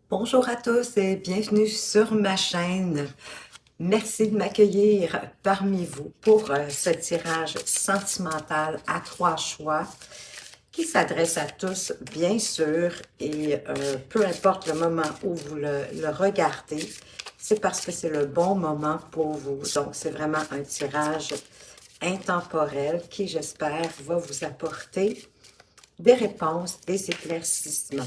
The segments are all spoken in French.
Bonjour à tous et bienvenue sur ma chaîne. Merci de m'accueillir parmi vous pour ce tirage sentimental à 3 choix qui s'adresse à tous, bien sûr, et peu importe le moment où vous le regardez, c'est parce que c'est le bon moment pour vous. Donc, c'est vraiment un tirage intemporel qui, j'espère, va vous apporter des réponses, des éclaircissements.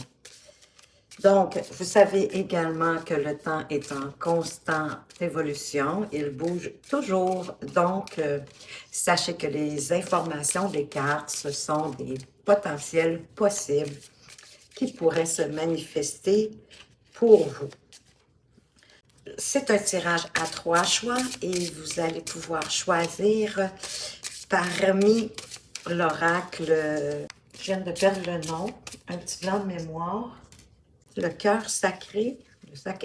Donc, vous savez également que le temps est en constante évolution. Il bouge toujours. Donc, sachez que les informations des cartes, ce sont des potentiels possibles qui pourraient se manifester pour vous. C'est un tirage à 3 choix et vous allez pouvoir choisir parmi l'oracle. Je viens de perdre le nom, un petit blanc de mémoire. Le cœur sacré,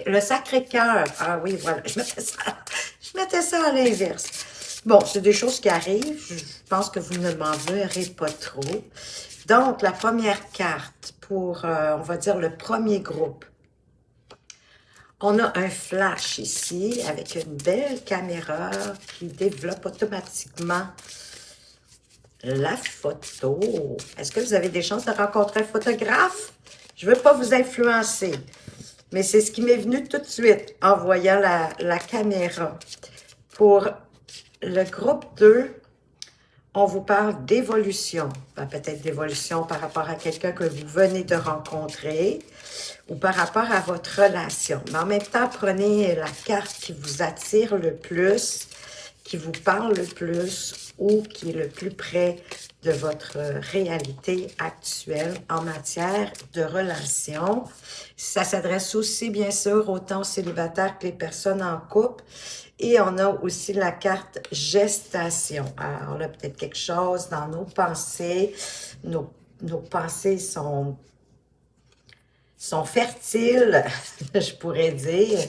le Sacré-Cœur. Ah oui, voilà, je mettais ça à l'inverse. Bon, c'est des choses qui arrivent. Je pense que vous ne m'en verrez pas trop. Donc, la première carte pour, on va dire, le premier groupe. On a un flash ici avec une belle caméra qui développe automatiquement la photo. Est-ce que vous avez des chances de rencontrer un photographe? Je ne veux pas vous influencer. Mais c'est ce qui m'est venu tout de suite en voyant la caméra. Pour le groupe 2, on vous parle d'évolution. Peut-être d'évolution par rapport à quelqu'un que vous venez de rencontrer ou par rapport à votre relation. Mais en même temps, prenez la carte qui vous attire le plus, qui vous parle le plus ou qui est le plus près de votre réalité actuelle en matière de relation. Ça s'adresse aussi, bien sûr, autant aux célibataires que les personnes en couple. Et on a aussi la carte gestation. Alors, on a peut-être quelque chose dans nos pensées. Nos pensées sont fertiles, je pourrais dire.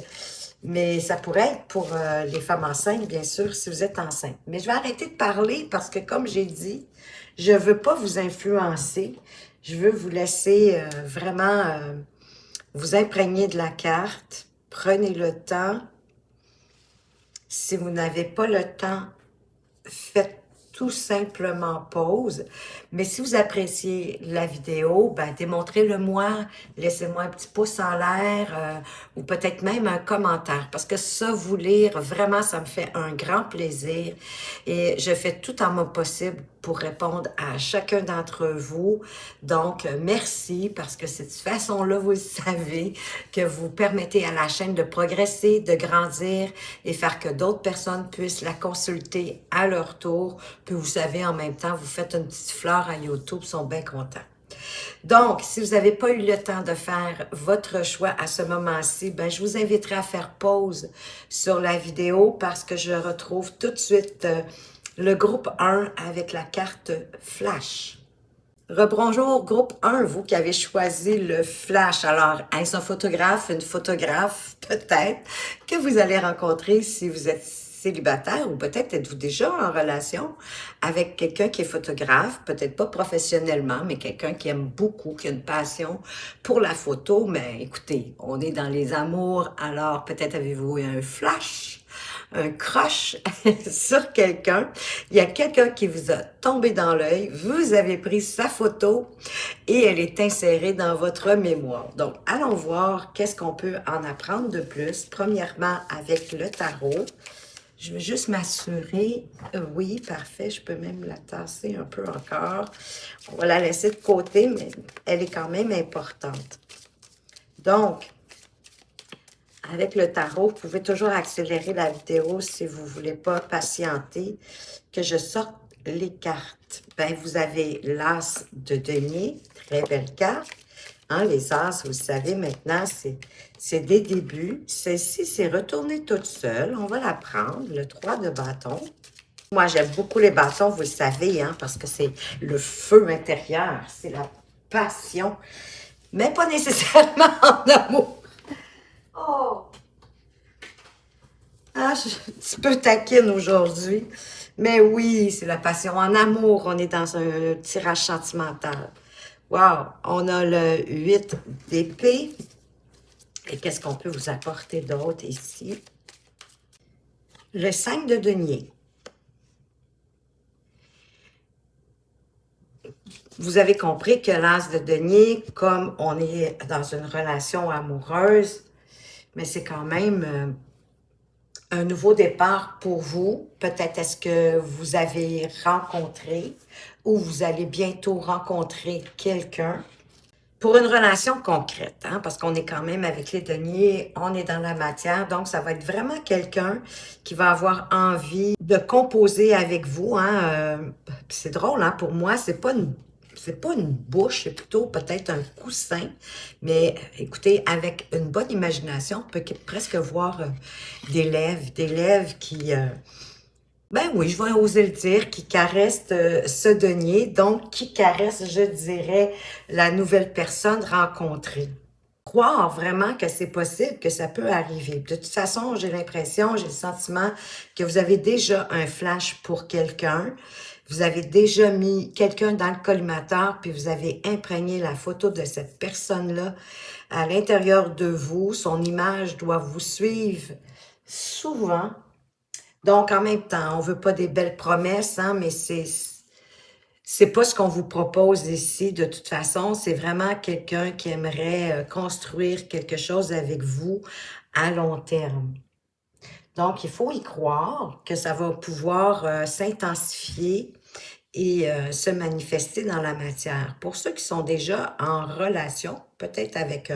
Mais ça pourrait être pour les femmes enceintes, bien sûr, si vous êtes enceinte. Mais je vais arrêter de parler parce que, comme j'ai dit, je ne veux pas vous influencer. Je veux vous laisser vraiment vous imprégner de la carte. Prenez le temps. Si vous n'avez pas le temps, faites tout simplement pause. Mais si vous appréciez la vidéo, ben démontrez-le moi, laissez-moi un petit pouce en l'air ou peut-être même un commentaire parce que ça, vous lire, vraiment, ça me fait un grand plaisir et je fais tout en mon possible pour répondre à chacun d'entre vous. Donc, merci parce que cette façon-là, vous le savez, que vous permettez à la chaîne de progresser, de grandir et faire que d'autres personnes puissent la consulter à leur tour. Puis vous savez, en même temps, vous faites une petite fleur à YouTube, ils sont bien contents. Donc, si vous n'avez pas eu le temps de faire votre choix à ce moment-ci, ben, je vous inviterai à faire pause sur la vidéo parce que je retrouve tout de suite le groupe 1 avec la carte Flash. Rebonjour, groupe 1, vous qui avez choisi le flash. Alors, est-ce un photographe, une photographe, peut-être, que vous allez rencontrer si vous êtes célibataire ou peut-être êtes-vous déjà en relation avec quelqu'un qui est photographe, peut-être pas professionnellement, mais quelqu'un qui aime beaucoup, qui a une passion pour la photo. Mais écoutez, on est dans les amours, alors peut-être avez-vous eu un flash, un crush sur quelqu'un. Il y a quelqu'un qui vous a tombé dans l'œil, vous avez pris sa photo et elle est insérée dans votre mémoire. Donc, allons voir qu'est-ce qu'on peut en apprendre de plus. Premièrement, avec le tarot. Je veux juste m'assurer. Oui, parfait. Je peux même la tasser un peu encore. On va la laisser de côté, mais elle est quand même importante. Donc, avec le tarot, vous pouvez toujours accélérer la vidéo si vous ne voulez pas patienter que je sorte les cartes. Ben, vous avez l'as de denier, très belle carte. Hein, les as, vous le savez maintenant, c'est des débuts. Celle-ci, c'est retourner toute seule. On va la prendre, le 3 de bâton. Moi, j'aime beaucoup les bâtons, vous le savez, hein, parce que c'est le feu intérieur, c'est la passion, mais pas nécessairement en amour. Oh! Ah, je suis un petit peu taquine aujourd'hui. Mais oui, c'est la passion. En amour, on est dans un tirage sentimental. Wow! On a le 8 d'épée Et qu'est-ce qu'on peut vous apporter d'autre ici? Le 5 de denier. Vous avez compris que l'as de denier, comme on est dans une relation amoureuse, mais c'est quand même un nouveau départ pour vous. Peut-être est-ce que vous avez rencontré ou vous allez bientôt rencontrer quelqu'un pour une relation concrète, hein, parce qu'on est quand même avec les deniers, on est dans la matière, donc ça va être vraiment quelqu'un qui va avoir envie de composer avec vous. Hein, c'est drôle, hein, pour moi, c'est pas une bouche, c'est plutôt peut-être un coussin. Mais écoutez, avec une bonne imagination, on peut presque voir des lèvres qui, ben oui, je vais oser le dire, qui caresse ce denier, donc qui caresse, je dirais, la nouvelle personne rencontrée. Croire vraiment que c'est possible, que ça peut arriver. De toute façon, j'ai l'impression, j'ai le sentiment que vous avez déjà un flash pour quelqu'un. Vous avez déjà mis quelqu'un dans le collimateur, puis vous avez imprégné la photo de cette personne-là à l'intérieur de vous. Son image doit vous suivre souvent. Donc, en même temps, on veut pas des belles promesses, hein, mais c'est pas ce qu'on vous propose ici de toute façon. C'est vraiment quelqu'un qui aimerait construire quelque chose avec vous à long terme. Donc, il faut y croire que ça va pouvoir s'intensifier et se manifester dans la matière. Pour ceux qui sont déjà en relation, peut-être avec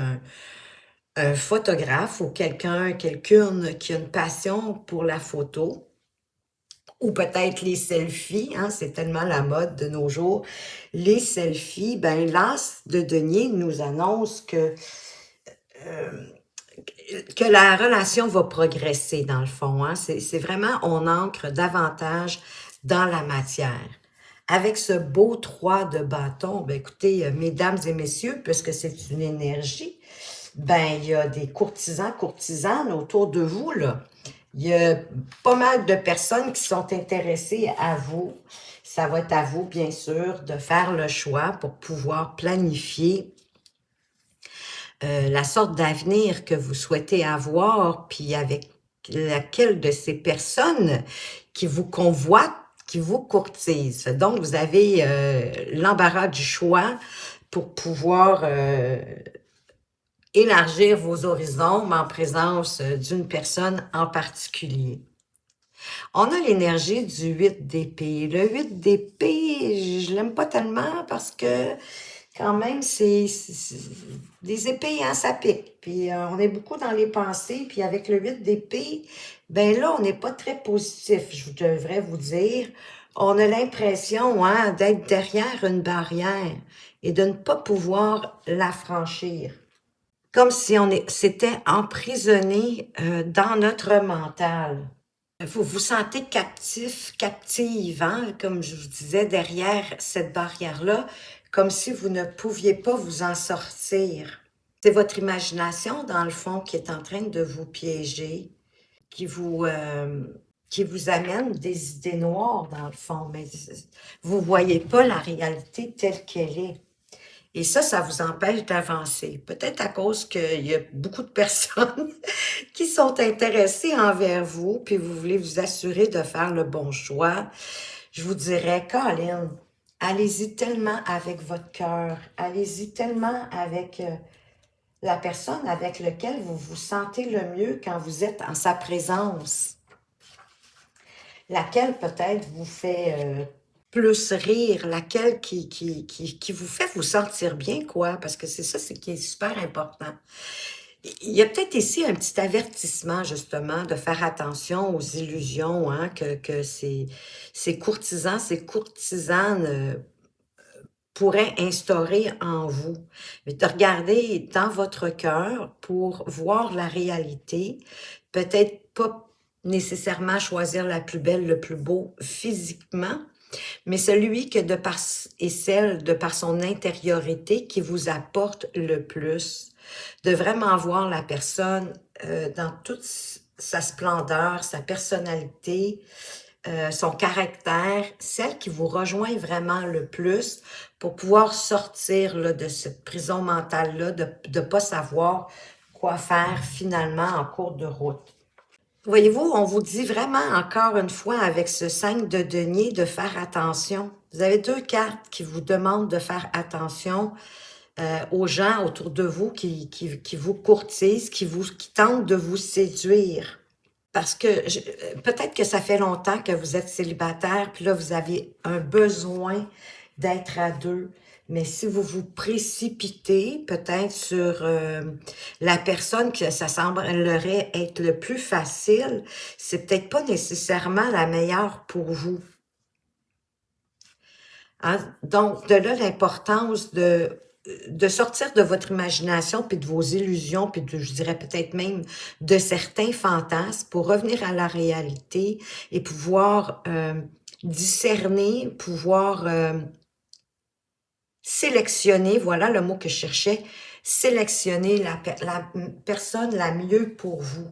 un photographe ou quelqu'une qui a une passion pour la photo, ou peut-être les selfies, hein, c'est tellement la mode de nos jours. Les selfies, ben l'as de denier nous annonce euh, que la relation va progresser dans le fond. Hein. C'est vraiment, on ancre davantage dans la matière. Avec ce beau 3 de bâton, ben écoutez, mesdames et messieurs, puisque c'est une énergie, ben il y a des courtisans, courtisanes autour de vous, là. Il y a pas mal de personnes qui sont intéressées à vous. Ça va être à vous, bien sûr, de faire le choix pour pouvoir planifier la sorte d'avenir que vous souhaitez avoir, puis avec laquelle de ces personnes qui vous convoitent, qui vous courtisent. Donc, vous avez l'embarras du choix pour pouvoir élargir vos horizons, mais en présence d'une personne en particulier. On a l'énergie du 8 d'épée. Le 8 d'épée, je l'aime pas tellement parce que quand même, c'est des épées, hein, ça pique. Puis on est beaucoup dans les pensées. Puis avec le 8 d'épée, ben là, on n'est pas très positif, je devrais vous dire. On a l'impression, hein, d'être derrière une barrière et de ne pas pouvoir la franchir. Comme si s'était emprisonné dans notre mental. Vous vous sentez captif, captive, hein, comme je vous disais, derrière cette barrière-là, comme si vous ne pouviez pas vous en sortir. C'est votre imagination, dans le fond, qui est en train de vous piéger, qui vous, euh, qui vous amène des idées noires, dans le fond, mais vous voyez pas la réalité telle qu'elle est. Et ça vous empêche d'avancer. Peut-être à cause qu'il y a beaucoup de personnes qui sont intéressées envers vous, puis vous voulez vous assurer de faire le bon choix. Je vous dirais, Colin, allez-y tellement avec votre cœur, allez-y tellement avec la personne avec laquelle vous vous sentez le mieux quand vous êtes en sa présence, laquelle peut-être vous fait plus rire, laquelle qui vous fait vous sentir bien, quoi, parce que c'est ça, c'est qui est super important. Il y a peut-être ici un petit avertissement, justement, de faire attention aux illusions, hein, que ces courtisans, ces courtisanes pourraient instaurer en vous. Mais de regarder dans votre cœur pour voir la réalité, peut-être pas nécessairement choisir la plus belle, le plus beau physiquement, mais celui que de par et celle de par son intériorité qui vous apporte le plus, de vraiment voir la personne dans toute sa splendeur, sa personnalité, son caractère, celle qui vous rejoint vraiment le plus pour pouvoir sortir là, de cette prison mentale-là, de ne pas savoir quoi faire finalement en cours de route. Voyez-vous, on vous dit vraiment encore une fois avec ce 5 de denier de faire attention. Vous avez deux cartes qui vous demandent de faire attention aux gens autour de vous qui vous courtisent, qui tentent de vous séduire. Parce que peut-être que ça fait longtemps que vous êtes célibataire, puis là, vous avez un besoin d'être à deux. Mais si vous vous précipitez peut-être sur la personne que ça semblerait être le plus facile, c'est peut-être pas nécessairement la meilleure pour vous. Hein? Donc, de là l'importance de sortir de votre imagination, puis de vos illusions, puis je dirais peut-être même de certains fantasmes pour revenir à la réalité et pouvoir discerner, pouvoir sélectionner, voilà le mot que je cherchais, sélectionner la personne la mieux pour vous.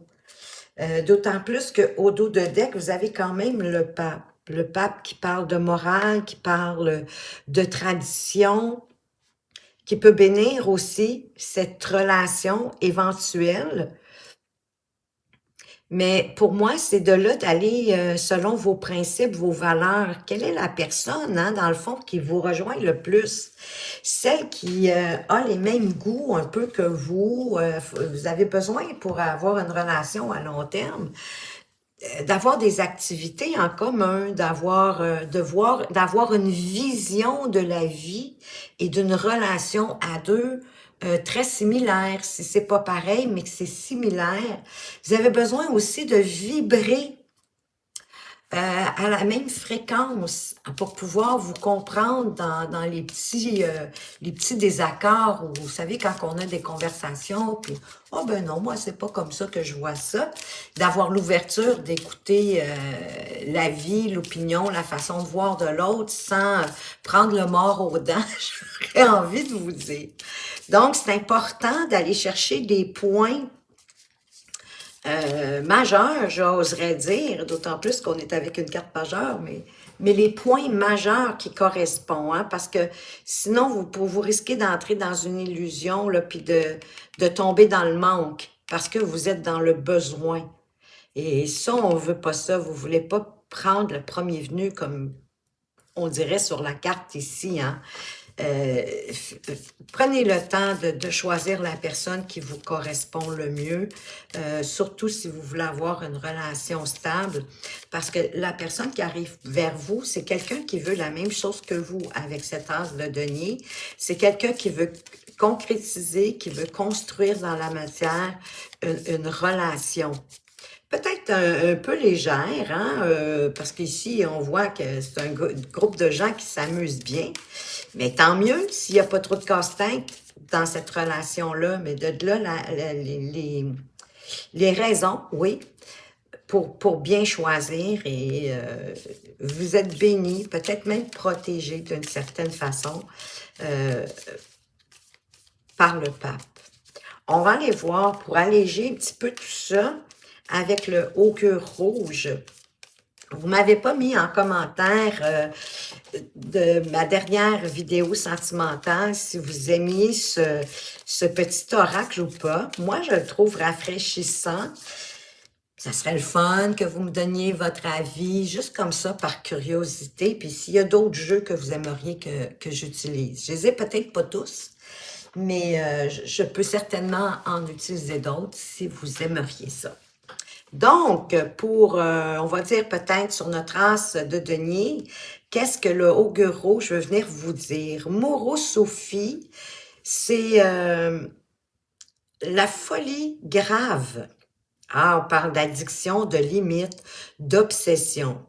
D'autant plus qu'au dos de deck, vous avez quand même le pape. Le pape qui parle de morale, qui parle de tradition, qui peut bénir aussi cette relation éventuelle. Mais pour moi, c'est de là d'aller selon vos principes, vos valeurs. Quelle est la personne, hein, dans le fond, qui vous rejoint le plus? Celle qui a les mêmes goûts un peu que vous. Vous avez besoin pour avoir une relation à long terme d'avoir des activités en commun, d'avoir une vision de la vie et d'une relation à deux très similaire. Si c'est pas pareil, mais que c'est similaire, vous avez besoin aussi de vibrer à la même fréquence pour pouvoir vous comprendre dans les petits désaccords où, vous savez, quand on a des conversations, puis « Oh ben non, moi, c'est pas comme ça que je vois ça », d'avoir l'ouverture d'écouter la vie, l'opinion, la façon de voir de l'autre sans prendre le mort aux dents, j'aurais envie de vous dire. Donc, c'est important d'aller chercher des points majeur, j'oserais dire, d'autant plus qu'on est avec une carte majeure, mais les points majeurs qui correspondent, hein, parce que sinon, vous risquez d'entrer dans une illusion, là, puis de tomber dans le manque, parce que vous êtes dans le besoin. Et ça, on veut pas ça. Vous voulez pas prendre le premier venu, comme on dirait sur la carte ici, hein. Euh, Prenez le temps de choisir la personne qui vous correspond le mieux, surtout si vous voulez avoir une relation stable, parce que la personne qui arrive vers vous, c'est quelqu'un qui veut la même chose que vous avec cet as de denier. C'est quelqu'un qui veut concrétiser, qui veut construire dans la matière une relation. Peut-être un peu légère, hein, parce qu'ici, on voit que c'est un groupe de gens qui s'amusent bien. Mais tant mieux s'il n'y a pas trop de casse-tête dans cette relation-là. Mais de là, les raisons, oui, pour bien choisir. Et vous êtes bénis, peut-être même protégés d'une certaine façon par le pape. On va aller voir pour alléger un petit peu tout ça avec le augure rouge. Vous ne m'avez pas mis en commentaire de ma dernière vidéo sentimentale si vous aimiez ce petit oracle ou pas. Moi, je le trouve rafraîchissant. Ça serait le fun que vous me donniez votre avis, juste comme ça, par curiosité. Puis s'il y a d'autres jeux que vous aimeriez que j'utilise. Je les ai peut-être pas tous, mais je peux certainement en utiliser d'autres si vous aimeriez ça. Donc, pour, on va dire peut-être sur notre as de denier, qu'est-ce que le augure rouge veut venir vous dire? Morosophie, c'est la folie grave. Ah, on parle d'addiction, de limite, d'obsession.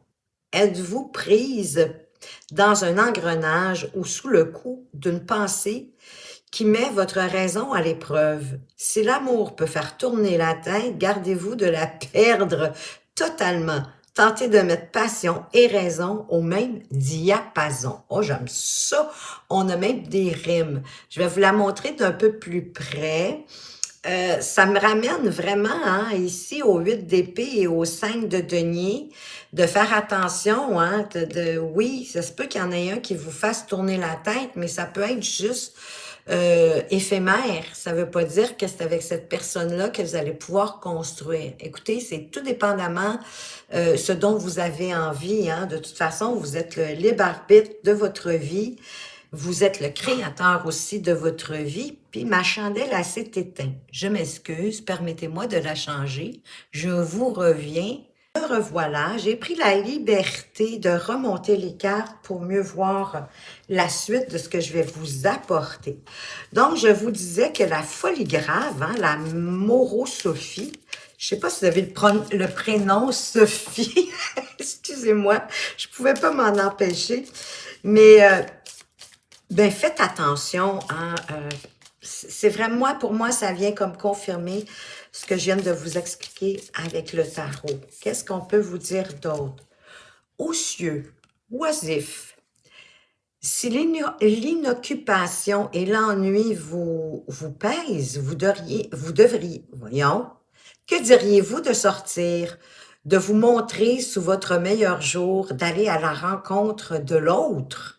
Êtes-vous prise dans un engrenage ou sous le coup d'une pensée qui met votre raison à l'épreuve? Si l'amour peut faire tourner la tête, gardez-vous de la perdre totalement. Tentez de mettre passion et raison au même diapason. Oh, j'aime ça! On a même des rimes. Je vais vous la montrer d'un peu plus près. Ça me ramène vraiment hein, ici au 8 d'épée et au 5 de denier, de faire attention. Oui, ça se peut qu'il y en ait un qui vous fasse tourner la tête, mais ça peut être juste éphémère. Ça veut pas dire que c'est avec cette personne-là que vous allez pouvoir construire. Écoutez, c'est tout dépendamment ce dont vous avez envie. Hein. De toute façon, vous êtes le libre arbitre de votre vie. Vous êtes le créateur aussi de votre vie. Puis ma chandelle elle s'est éteinte. Je m'excuse, permettez-moi de la changer. Je vous reviens. Me revoilà, j'ai pris la liberté de remonter les cartes pour mieux voir la suite de ce que je vais vous apporter. Donc, je vous disais que la folie grave, hein, la morosophie, je sais pas si vous avez le prénom Sophie, excusez-moi, je pouvais pas m'en empêcher, mais ben faites attention, hein, c'est vraiment, moi, pour moi, ça vient comme confirmer ce que je viens de vous expliquer avec le tarot. Qu'est-ce qu'on peut vous dire d'autre? Oucieux, oisif. Si l'inoccupation et l'ennui vous pèsent, vous devriez, voyons, que diriez-vous de sortir, de vous montrer sous votre meilleur jour, d'aller à la rencontre de l'autre?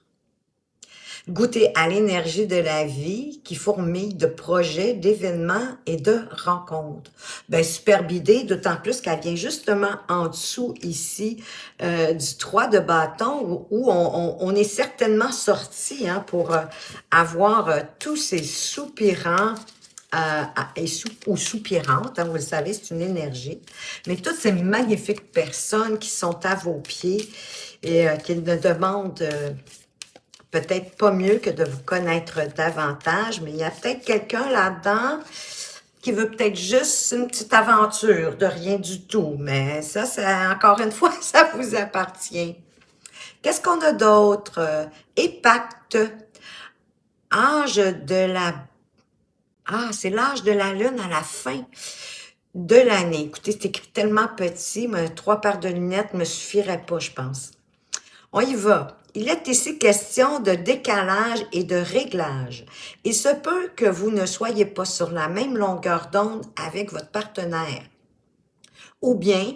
Goûter à l'énergie de la vie qui fourmille de projets, d'événements et de rencontres. Ben, superbe idée, d'autant plus qu'elle vient justement en dessous ici du 3 de bâton où on est certainement sorti hein, pour avoir tous ces soupirants ou soupirantes, hein, vous le savez, c'est une énergie, mais toutes ces magnifiques personnes qui sont à vos pieds et qui ne demandent peut-être pas mieux que de vous connaître davantage, mais il y a peut-être quelqu'un là-dedans qui veut peut-être juste une petite aventure de rien du tout. Mais ça, c'est encore une fois, ça vous appartient. Qu'est-ce qu'on a d'autre? Épacte. Âge de la... Ah, c'est l'âge de la lune à la fin de l'année. Écoutez, c'est écrit tellement petit, mais 3 paires de lunettes me suffiraient pas, je pense. On y va. Il est ici question de décalage et de réglage. Il se peut que vous ne soyez pas sur la même longueur d'onde avec votre partenaire. Ou bien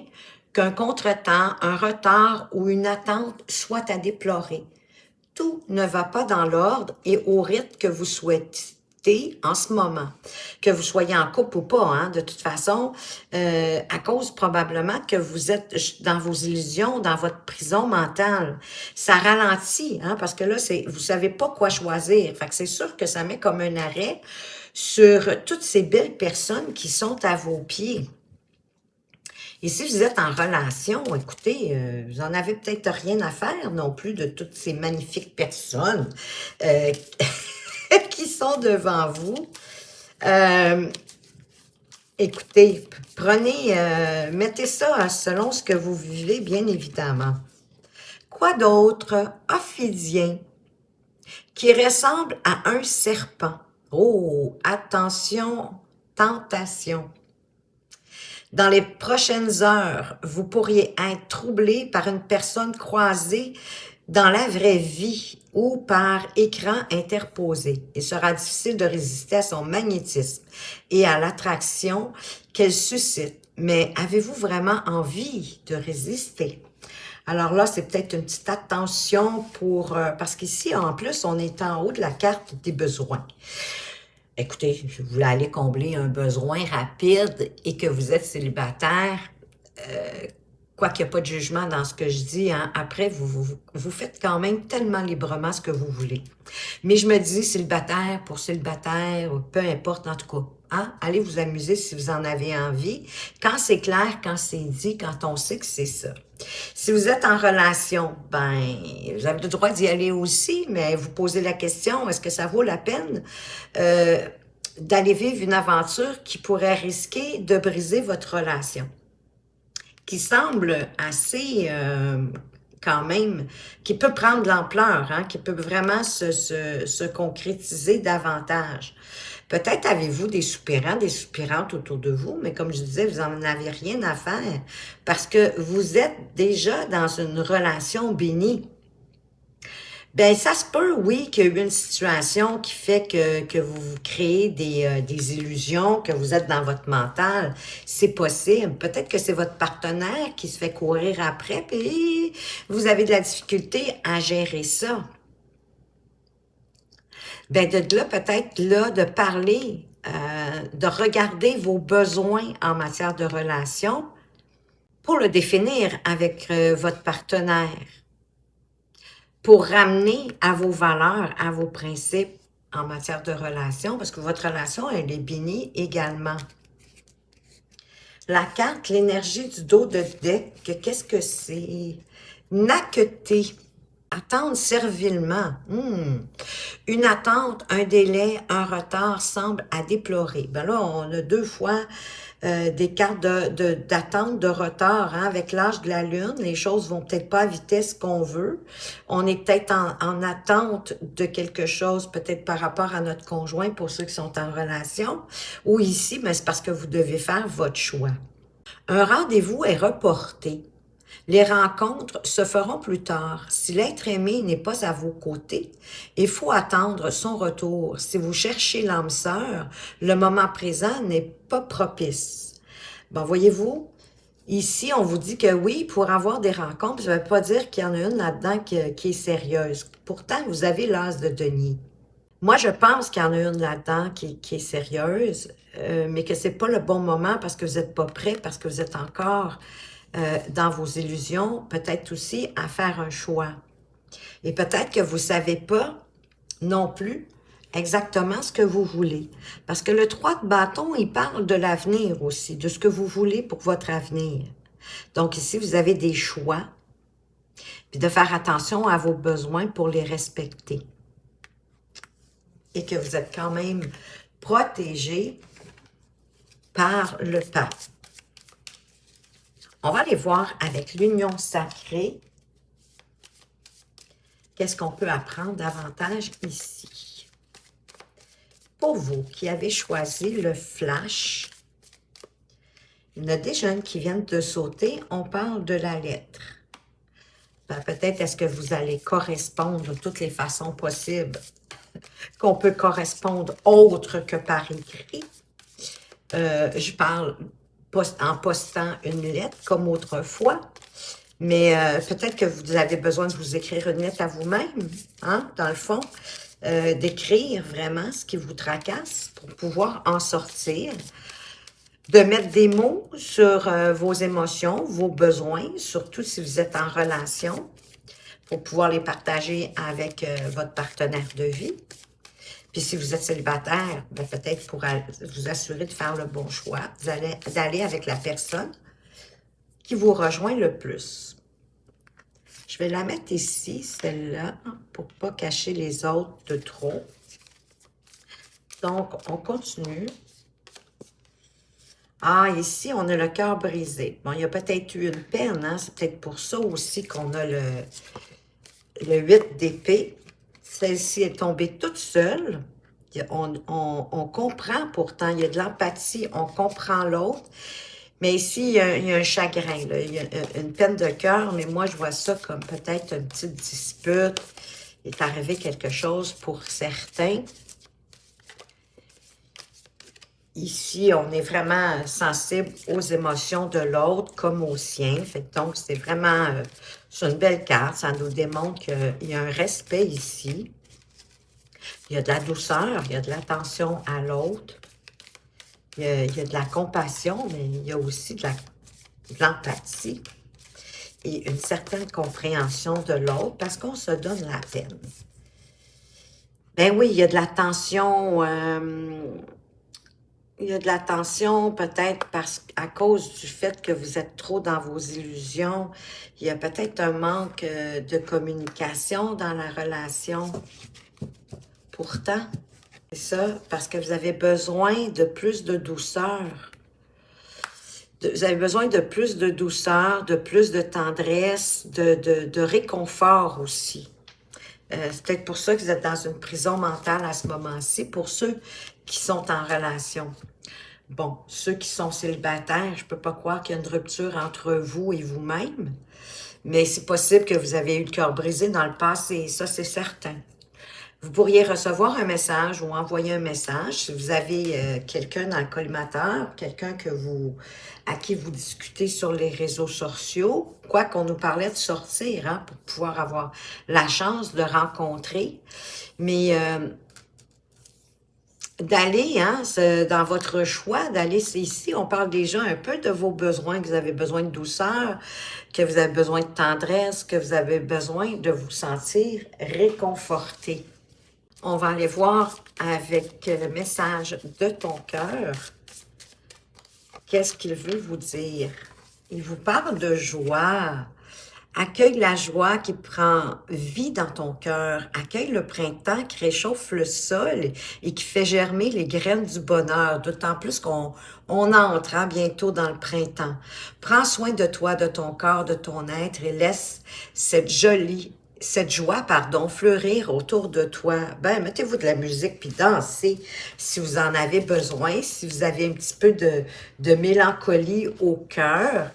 qu'un contretemps, un retard ou une attente soit à déplorer. Tout ne va pas dans l'ordre et au rythme que vous souhaitez en ce moment. Que vous soyez en couple ou pas, hein, de toute façon, à cause probablement que vous êtes dans vos illusions, dans votre prison mentale. Ça ralentit, hein, parce que là, vous savez pas quoi choisir. Fait que c'est sûr que ça met comme un arrêt sur toutes ces belles personnes qui sont à vos pieds. Et si vous êtes en relation, écoutez, vous en avez peut-être rien à faire non plus de toutes ces magnifiques personnes qui sont devant vous. Écoutez, mettez ça selon ce que vous vivez, bien évidemment. Quoi d'autre? Ophidien, qui ressemble à un serpent. Oh, attention, tentation. Dans les prochaines heures, vous pourriez être troublé par une personne croisée dans la vraie vie ou par écran interposé. Il sera difficile de résister à son magnétisme et à l'attraction qu'elle suscite. Mais avez-vous vraiment envie de résister? Alors là, c'est peut-être une petite attention parce qu'ici, en plus, on est en haut de la carte des besoins. Écoutez, je voulais aller combler un besoin rapide et que vous êtes célibataire, quoi qu'il n'y a pas de jugement dans ce que je dis, hein, après, vous faites quand même tellement librement ce que vous voulez. Mais je me dis, célibataire pour célibataire, peu importe en tout cas, hein, allez vous amuser si vous en avez envie. Quand c'est clair, quand c'est dit, quand on sait que c'est ça. Si vous êtes en relation, ben, vous avez le droit d'y aller aussi, mais vous posez la question, est-ce que ça vaut la peine d'aller vivre une aventure qui pourrait risquer de briser votre relation? Qui semble assez, quand même, qui peut prendre de l'ampleur, hein, qui peut vraiment se concrétiser davantage. Peut-être avez-vous des soupirants, des soupirantes autour de vous, mais comme je disais, vous n'en avez rien à faire parce que vous êtes déjà dans une relation bénie. Ben ça se peut, oui, qu'il y a eu une situation qui fait que vous vous créez des illusions, que vous êtes dans votre mental. C'est possible. Peut-être que c'est votre partenaire qui se fait courir après, puis vous avez de la difficulté à gérer ça. bien, de là, peut-être, là, de parler, de regarder vos besoins en matière de relation pour le définir avec votre partenaire, pour ramener à vos valeurs, à vos principes en matière de relation, parce que votre relation, elle est bénie également. La carte, l'énergie du dos de deck, qu'est-ce que c'est? Naqueter, attendre servilement. Une attente, un délai, un retard semble à déplorer. Ben là, on a deux fois des cartes d'attente, de retard. Hein? Avec l'âge de la Lune, les choses vont peut-être pas à vitesse qu'on veut. On est peut-être en attente de quelque chose, peut-être par rapport à notre conjoint, pour ceux qui sont en relation. Ou ici, mais c'est parce que vous devez faire votre choix. Un rendez-vous est reporté. Les rencontres se feront plus tard. Si l'être aimé n'est pas à vos côtés, il faut attendre son retour. Si vous cherchez l'âme sœur, le moment présent n'est pas propice. Bon, voyez-vous, ici, on vous dit que oui, pour avoir des rencontres, ça ne veut pas dire qu'il y en a une là-dedans qui est sérieuse. Pourtant, vous avez l'as de denier. Moi, je pense qu'il y en a une là-dedans qui est sérieuse, mais que c'est pas le bon moment parce que vous n'êtes pas prêt, parce que vous êtes encore dans vos illusions, peut-être aussi à faire un choix. Et peut-être que vous ne savez pas non plus exactement ce que vous voulez. Parce que le 3 de bâton, il parle de l'avenir aussi, de ce que vous voulez pour votre avenir. Donc ici, vous avez des choix, puis de faire attention à vos besoins pour les respecter. Et que vous êtes quand même protégé par le pas. On va aller voir avec l'union sacrée. Qu'est-ce qu'on peut apprendre davantage ici? Pour vous qui avez choisi le flash, il y en a des jeunes qui viennent de sauter. On parle de la lettre. Ben, peut-être est-ce que vous allez correspondre de toutes les façons possibles qu'on peut correspondre autre que par écrit. Je parle en postant une lettre comme autrefois, mais peut-être que vous avez besoin de vous écrire une lettre à vous-même, hein, dans le fond, d'écrire vraiment ce qui vous tracasse pour pouvoir en sortir, de mettre des mots sur vos émotions, vos besoins, surtout si vous êtes en relation, pour pouvoir les partager avec votre partenaire de vie. Puis si vous êtes célibataire, ben peut-être pour vous assurer de faire le bon choix, d'aller avec la personne qui vous rejoint le plus. Je vais la mettre ici, celle-là, pour ne pas cacher les autres de trop. Donc, on continue. Ah, ici, on a le cœur brisé. Bon, il y a peut-être eu une peine, hein? C'est peut-être pour ça aussi qu'on a le 8 d'épée. Celle-ci est tombée toute seule. On comprend pourtant, il y a de l'empathie, on comprend l'autre. Mais ici, il y a un chagrin, là. Il y a une peine de cœur, mais moi, je vois ça comme peut-être une petite dispute. Il est arrivé quelque chose pour certains. Ici, on est vraiment sensible aux émotions de l'autre comme aux siens. Donc, c'est vraiment c'est une belle carte. Ça nous démontre qu'il y a un respect ici. Il y a de la douceur, il y a de l'attention à l'autre. Il y a de la compassion, mais il y a aussi de l'empathie et une certaine compréhension de l'autre parce qu'on se donne la peine. Ben oui, il y a de la tension. Il y a de la tension peut-être à cause du fait que vous êtes trop dans vos illusions. Il y a peut-être un manque de communication dans la relation. Pourtant, c'est ça, parce que vous avez besoin de plus de douceur. Vous avez besoin de plus de douceur, de plus de tendresse, de réconfort aussi. C'est peut-être pour ça que vous êtes dans une prison mentale à ce moment-ci, pour ceux qui sont en relation. Bon, ceux qui sont célibataires, je ne peux pas croire qu'il y a une rupture entre vous et vous-même, mais c'est possible que vous avez eu le cœur brisé dans le passé, ça c'est certain. Vous pourriez recevoir un message ou envoyer un message si vous avez quelqu'un dans le collimateur, quelqu'un à qui vous discutez sur les réseaux sociaux, quoi qu'on nous parlait de sortir, hein, pour pouvoir avoir la chance de rencontrer. Mais d'aller, hein, dans votre choix, d'aller, c'est ici, on parle déjà un peu de vos besoins, que vous avez besoin de douceur, que vous avez besoin de tendresse, que vous avez besoin de vous sentir réconforté. On va aller voir avec le message de ton cœur. Qu'est-ce qu'il veut vous dire? Il vous parle de joie. Accueille la joie qui prend vie dans ton cœur. Accueille le printemps qui réchauffe le sol et qui fait germer les graines du bonheur. D'autant plus qu'on entre hein, bientôt dans le printemps. Prends soin de toi, de ton corps, de ton être et laisse cette joie, pardon, fleurir autour de toi. Ben, mettez-vous de la musique puis dansez si vous en avez besoin, si vous avez un petit peu de mélancolie au cœur.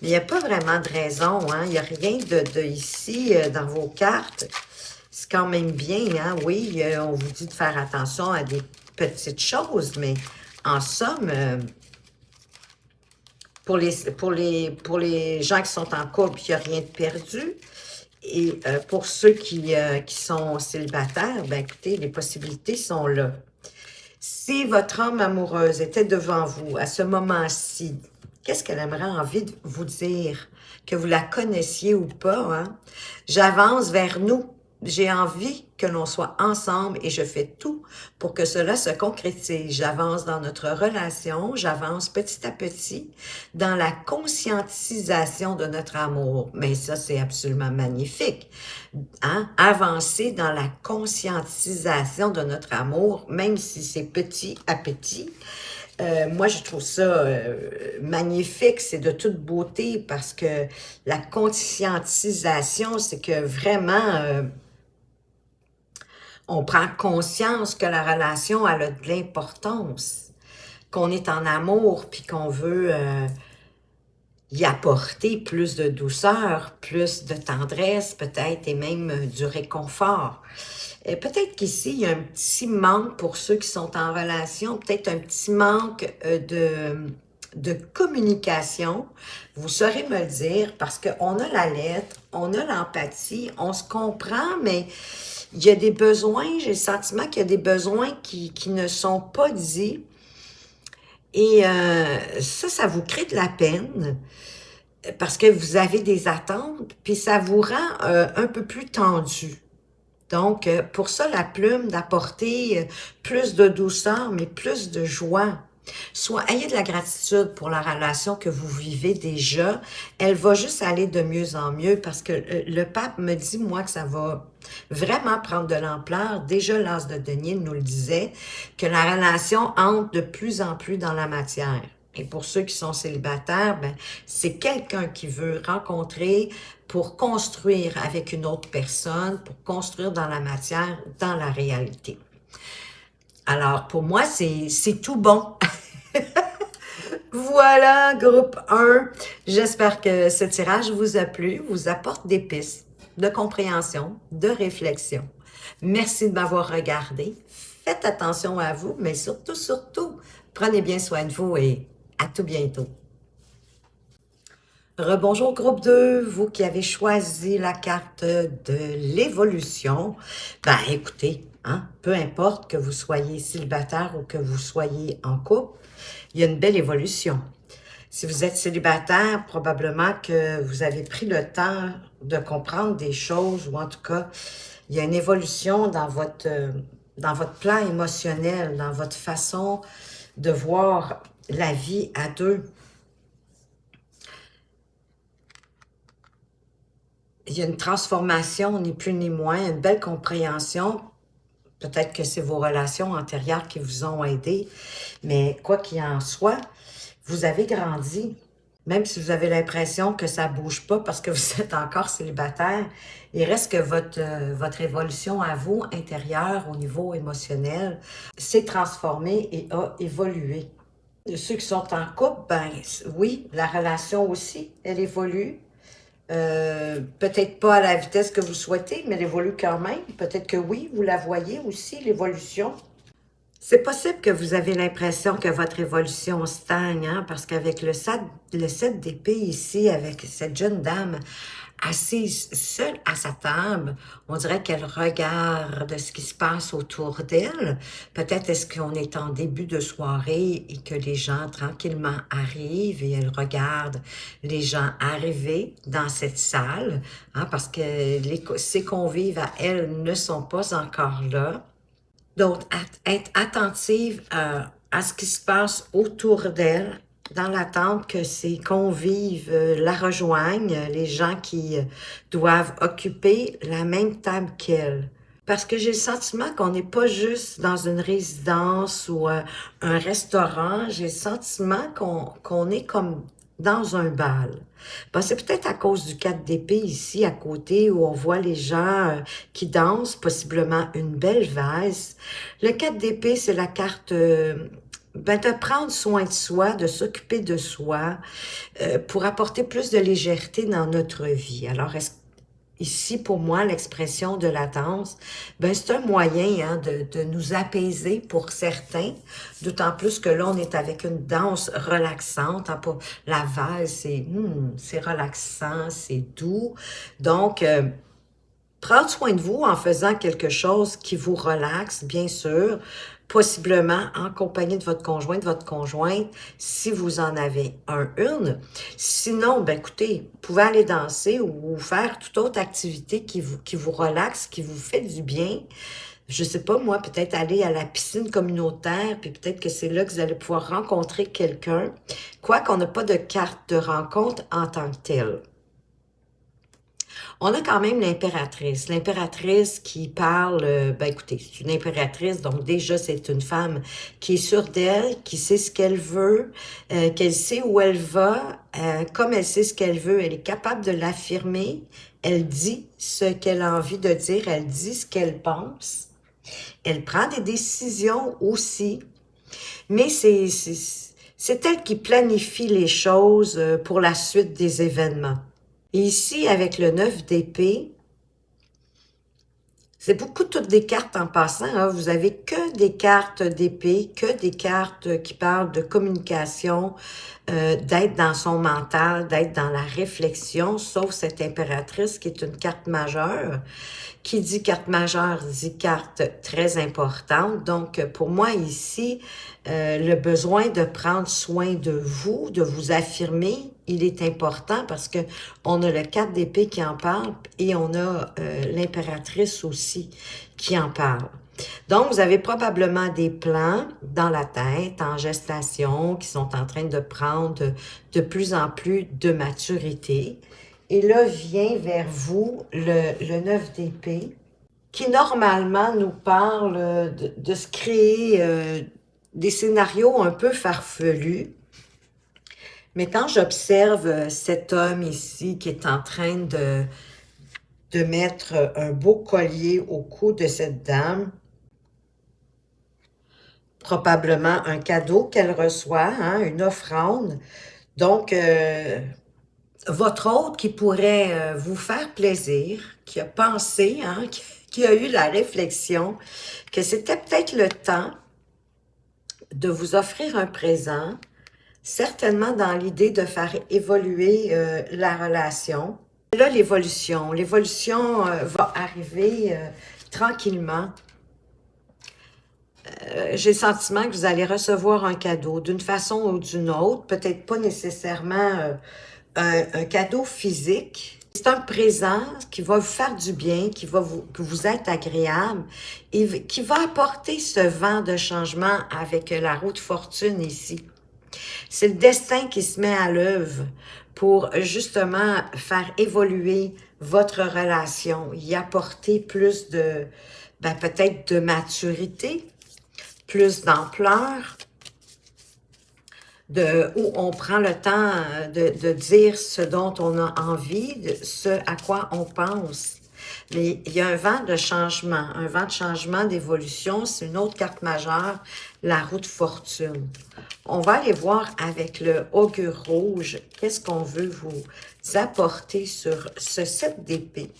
Mais il n'y a pas vraiment de raison, hein? Il n'y a rien de ici dans vos cartes. C'est quand même bien, hein? Oui, on vous dit de faire attention à des petites choses, mais en somme, pour les gens qui sont en couple, il n'y a rien de perdu. Et pour ceux qui sont célibataires, ben écoutez, les possibilités sont là. Si votre âme amoureuse était devant vous à ce moment-ci, qu'est-ce qu'elle aimerait envie de vous dire? Que vous la connaissiez ou pas, hein? J'avance vers nous. J'ai envie que l'on soit ensemble et je fais tout pour que cela se concrétise. J'avance dans notre relation, j'avance petit à petit dans la conscientisation de notre amour. Mais ça, c'est absolument magnifique. Hein? Avancer dans la conscientisation de notre amour, même si c'est petit à petit. Moi, je trouve ça magnifique, c'est de toute beauté parce que la conscientisation, c'est que vraiment, on prend conscience que la relation elle a de l'importance, qu'on est en amour puis qu'on veut y apporter plus de douceur, plus de tendresse peut-être et même du réconfort. Peut-être qu'ici, il y a un petit manque pour ceux qui sont en relation, peut-être un petit manque de communication. Vous saurez me le dire parce qu'on a la lettre, on a l'empathie, on se comprend, mais il y a des besoins, j'ai le sentiment qu'il y a des besoins qui ne sont pas dits. Et ça vous crée de la peine parce que vous avez des attentes, puis ça vous rend un peu plus tendu. Donc, pour ça, la plume, d'apporter plus de douceur, mais plus de joie. Soit, ayez de la gratitude pour la relation que vous vivez déjà. Elle va juste aller de mieux en mieux parce que le pape me dit, moi, que ça va vraiment prendre de l'ampleur. Déjà, l'as de denier nous le disait, que la relation entre de plus en plus dans la matière. Et pour ceux qui sont célibataires, ben, c'est quelqu'un qui veut rencontrer pour construire avec une autre personne, pour construire dans la matière, dans la réalité. Alors, pour moi, c'est tout bon. Voilà, groupe 1. J'espère que ce tirage vous a plu, vous apporte des pistes de compréhension, de réflexion. Merci de m'avoir regardé. Faites attention à vous, mais surtout, prenez bien soin de vous et à tout bientôt. Rebonjour groupe 2, vous qui avez choisi la carte de l'évolution. Ben écoutez, hein, peu importe que vous soyez célibataire ou que vous soyez en couple, il y a une belle évolution. Si vous êtes célibataire, probablement que vous avez pris le temps de comprendre des choses ou en tout cas, il y a une évolution dans votre plan émotionnel, dans votre façon de voir la vie à deux. Il y a une transformation, ni plus ni moins, une belle compréhension. Peut-être que c'est vos relations antérieures qui vous ont aidé, mais quoi qu'il en soit, vous avez grandi. Même si vous avez l'impression que ça ne bouge pas parce que vous êtes encore célibataire, il reste que votre évolution à vous, intérieure, au niveau émotionnel, s'est transformée et a évolué. Ceux qui sont en couple, ben oui, la relation aussi, elle évolue. Peut-être pas à la vitesse que vous souhaitez, mais elle évolue quand même. Peut-être que oui, vous la voyez aussi, l'évolution. C'est possible que vous avez l'impression que votre évolution stagne, hein, parce qu'avec le 7 d'épée ici, avec cette jeune dame, assise seule à sa table, on dirait qu'elle regarde ce qui se passe autour d'elle. Peut-être est-ce qu'on est en début de soirée et que les gens tranquillement arrivent et elle regarde les gens arriver dans cette salle, hein, parce que ses convives à elle ne sont pas encore là. Donc, être attentive à ce qui se passe autour d'elle, dans l'attente que ses convives la rejoignent, les gens qui doivent occuper la même table qu'elle. Parce que j'ai le sentiment qu'on n'est pas juste dans une résidence ou un restaurant, j'ai le sentiment qu'on est comme dans un bal. Ben, c'est peut-être à cause du 4 d'épée ici à côté où on voit les gens qui dansent, possiblement une belle valse. Le 4 d'épée, c'est la carte ben, de prendre soin de soi, de s'occuper de soi pour apporter plus de légèreté dans notre vie. Alors, ici, pour moi, l'expression de la danse, ben, c'est un moyen hein, de nous apaiser pour certains, d'autant plus que là, on est avec une danse relaxante. Hein, pour la valse, c'est relaxant, c'est doux. Donc, prendre soin de vous en faisant quelque chose qui vous relaxe, bien sûr, possiblement en compagnie de votre conjoint, de votre conjointe, si vous en avez une. Sinon, ben écoutez, vous pouvez aller danser ou faire toute autre activité qui vous relaxe, qui vous fait du bien. Je sais pas, moi, peut-être aller à la piscine communautaire, puis peut-être que c'est là que vous allez pouvoir rencontrer quelqu'un, quoi qu'on n'a pas de carte de rencontre en tant que telle. On a quand même l'impératrice. L'impératrice qui parle, ben écoutez, c'est une impératrice, donc déjà c'est une femme qui est sûre d'elle, qui sait ce qu'elle veut, qu'elle sait où elle va, comme elle sait ce qu'elle veut, elle est capable de l'affirmer, elle dit ce qu'elle a envie de dire, elle dit ce qu'elle pense, elle prend des décisions aussi, mais c'est elle qui planifie les choses pour la suite des événements. Et ici, avec le 9 d'épée, c'est beaucoup toutes des cartes en passant. Hein. Vous avez que des cartes d'épée, que des cartes qui parlent de communication, d'être dans son mental, d'être dans la réflexion, sauf cette impératrice qui est une carte majeure. Qui dit carte majeure dit carte très importante. Donc, pour moi ici, le besoin de prendre soin de vous affirmer, il est important parce que on a le 4 d'épée qui en parle et on a l'impératrice aussi qui en parle. Donc, vous avez probablement des plans dans la tête, en gestation, qui sont en train de prendre de plus en plus de maturité. Et là vient vers vous le 9 d'épée, qui normalement nous parle de se créer des scénarios un peu farfelus. Mais quand j'observe cet homme ici qui est en train de mettre un beau collier au cou de cette dame, probablement un cadeau qu'elle reçoit, hein, une offrande. Donc, votre hôte qui pourrait vous faire plaisir, qui a pensé, hein, qui a eu la réflexion que c'était peut-être le temps de vous offrir un présent, certainement dans l'idée de faire évoluer la relation. Là, l'évolution va arriver tranquillement. J'ai le sentiment que vous allez recevoir un cadeau d'une façon ou d'une autre, peut-être pas nécessairement un cadeau physique. C'est un présent qui va vous faire du bien, qui vous être agréable et qui va apporter ce vent de changement avec la roue de fortune ici. C'est le destin qui se met à l'œuvre pour justement faire évoluer votre relation, y apporter plus de, ben peut-être de maturité, plus d'ampleur, où on prend le temps de dire ce dont on a envie, ce à quoi on pense. Mais il y a un vent de changement, d'évolution. C'est une autre carte majeure, la roue de fortune. On va aller voir avec le augure rouge, qu'est-ce qu'on veut vous apporter sur ce 7 d'épée.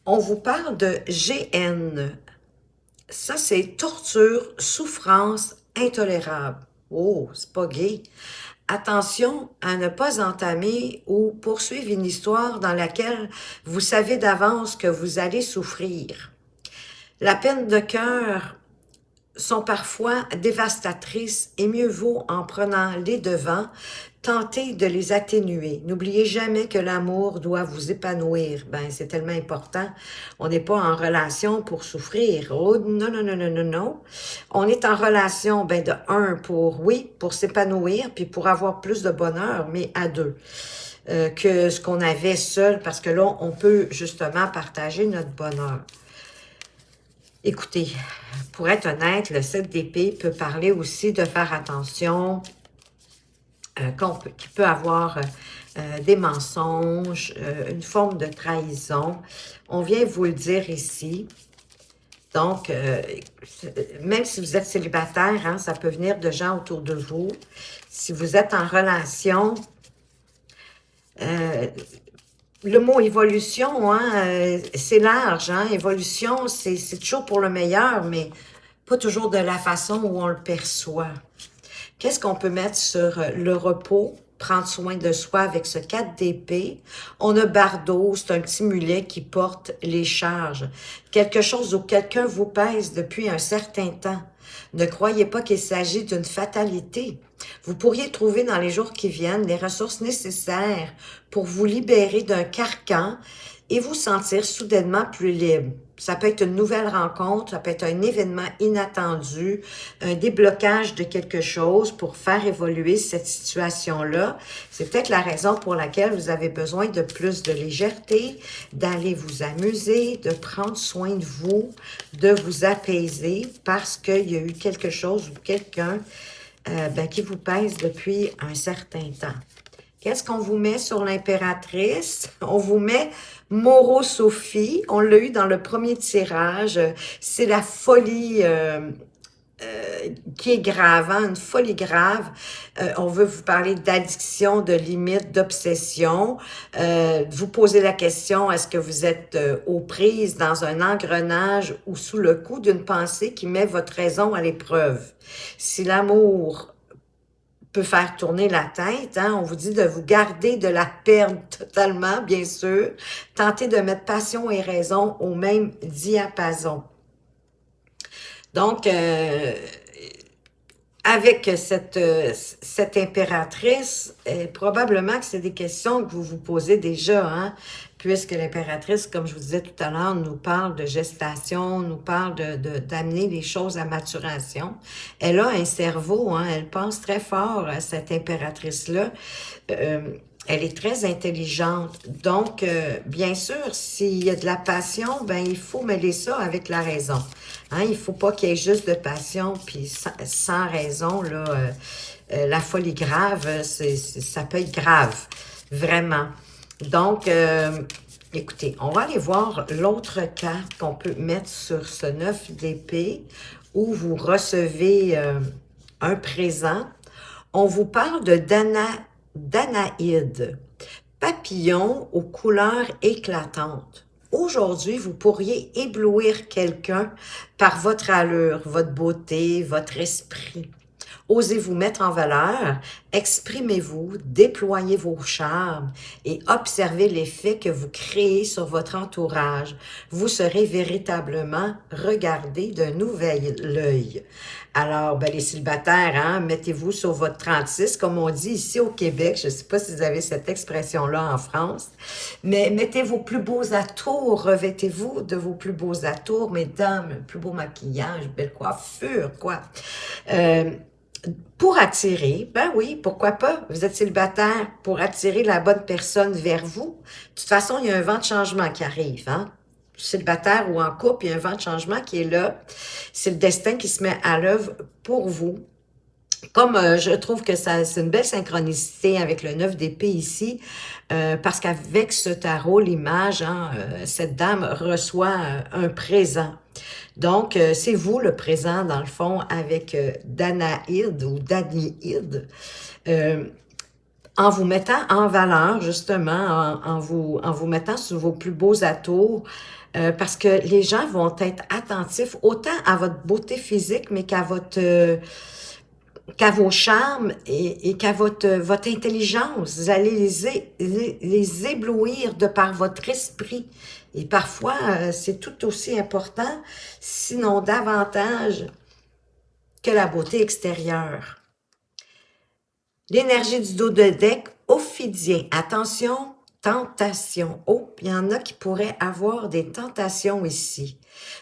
On vous parle de GN. Ça, c'est torture, souffrance, intolérable. Oh, c'est pas gay. Attention à ne pas entamer ou poursuivre une histoire dans laquelle vous savez d'avance que vous allez souffrir. La peine de cœur sont parfois dévastatrices et mieux vaut, en prenant les devants, tenter de les atténuer. N'oubliez jamais que l'amour doit vous épanouir. Ben, c'est tellement important. On n'est pas en relation pour souffrir. Oh, non, non, non, non, non, non. On est en relation, ben, de un, pour s'épanouir, puis pour avoir plus de bonheur, mais à deux. Que ce qu'on avait seul, parce que là, on peut justement partager notre bonheur. Écoutez, pour être honnête, le 7 d'épée peut parler aussi de faire attention, qu'il peut avoir des mensonges, une forme de trahison. On vient vous le dire ici. Donc, même si vous êtes célibataire, hein, ça peut venir de gens autour de vous. Si vous êtes en relation, le mot évolution, hein, c'est large. Hein? Évolution, c'est toujours pour le meilleur, mais pas toujours de la façon où on le perçoit. Qu'est-ce qu'on peut mettre sur le repos? Prendre soin de soi avec ce 4 d'épée. On a Bardeau, c'est un petit mulet qui porte les charges. Quelque chose où quelqu'un vous pèse depuis un certain temps. Ne croyez pas qu'il s'agit d'une fatalité. Vous pourriez trouver dans les jours qui viennent les ressources nécessaires pour vous libérer d'un carcan et vous sentir soudainement plus libre. Ça peut être une nouvelle rencontre, ça peut être un événement inattendu, un déblocage de quelque chose pour faire évoluer cette situation-là. C'est peut-être la raison pour laquelle vous avez besoin de plus de légèreté, d'aller vous amuser, de prendre soin de vous, de vous apaiser parce qu'il y a eu quelque chose ou quelqu'un qui vous pèse depuis un certain temps. Qu'est-ce qu'on vous met sur l'impératrice? On vous met Moro-Sophie. On l'a eu dans le premier tirage. C'est la folie qui est grave, hein? Une folie grave. On veut vous parler d'addiction, de limite, d'obsession. Vous posez la question, est-ce que vous êtes aux prises dans un engrenage ou sous le coup d'une pensée qui met votre raison à l'épreuve? Si l'amour peut faire tourner la tête, hein? On vous dit de vous garder de la perdre totalement, bien sûr. Tentez de mettre passion et raison au même diapason. Donc, avec cette impératrice, probablement que c'est des questions que vous vous posez déjà, hein? Puisque l'impératrice, comme je vous disais tout à l'heure, nous parle de gestation, nous parle d'amener les choses à maturation. Elle a un cerveau, hein? Elle pense très fort, cette impératrice-là. Elle est très intelligente. Donc, bien sûr, s'il y a de la passion, ben il faut mêler ça avec la raison. Hein? Il ne faut pas qu'il y ait juste de passion, puis sans raison, là, la folie grave, ça peut être grave, vraiment. Donc, écoutez, on va aller voir l'autre carte qu'on peut mettre sur ce 9 d'épée, où vous recevez un présent. On vous parle de Danaïde, papillon aux couleurs éclatantes. Aujourd'hui, vous pourriez éblouir quelqu'un par votre allure, votre beauté, votre esprit. Osez vous mettre en valeur, exprimez-vous, déployez vos charmes et observez l'effet que vous créez sur votre entourage. Vous serez véritablement regardé d'un nouvel œil. Alors, ben, les célibataires, hein, mettez-vous sur votre 36, comme on dit ici au Québec. Je ne sais pas si vous avez cette expression-là en France, mais mettez vos plus beaux atours, revêtez-vous de vos plus beaux atours, mesdames, plus beau maquillage, belle coiffure, quoi. Pour attirer, ben oui, pourquoi pas? Vous êtes célibataire pour attirer la bonne personne vers vous. De toute façon, il y a un vent de changement qui arrive, hein? Célibataire ou en couple, il y a un vent de changement qui est là. C'est le destin qui se met à l'œuvre pour vous. Comme je trouve que c'est une belle synchronicité avec le 9 d'épée ici, parce qu'avec ce tarot, l'image, hein, cette dame reçoit un présent. Donc, c'est vous le présent, dans le fond, avec Danaïde ou Danaïde, en vous mettant en valeur, justement, en vous mettant sur vos plus beaux atours, parce que les gens vont être attentifs autant à votre beauté physique, mais qu'à votre qu'à vos charmes et qu'à votre intelligence. Vous allez les éblouir de par votre esprit. Et parfois, c'est tout aussi important, sinon davantage, que la beauté extérieure. L'énergie du dos de deck, ophidien. Attention, tentation. Oh, il y en a qui pourraient avoir des tentations ici.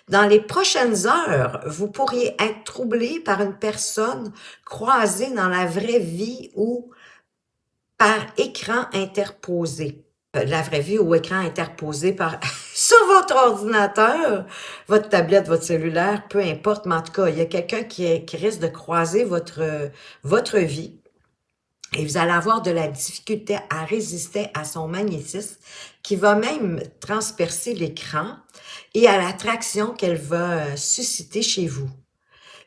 Dans les prochaines heures, vous pourriez être troublé par une personne croisée dans la vraie vie ou par écran interposé. La vraie vie ou écran interposé par sur votre ordinateur, votre tablette, votre cellulaire, peu importe, mais en tout cas, il y a quelqu'un qui risque de croiser votre vie. Et vous allez avoir de la difficulté à résister à son magnétisme qui va même transpercer l'écran et à l'attraction qu'elle va susciter chez vous.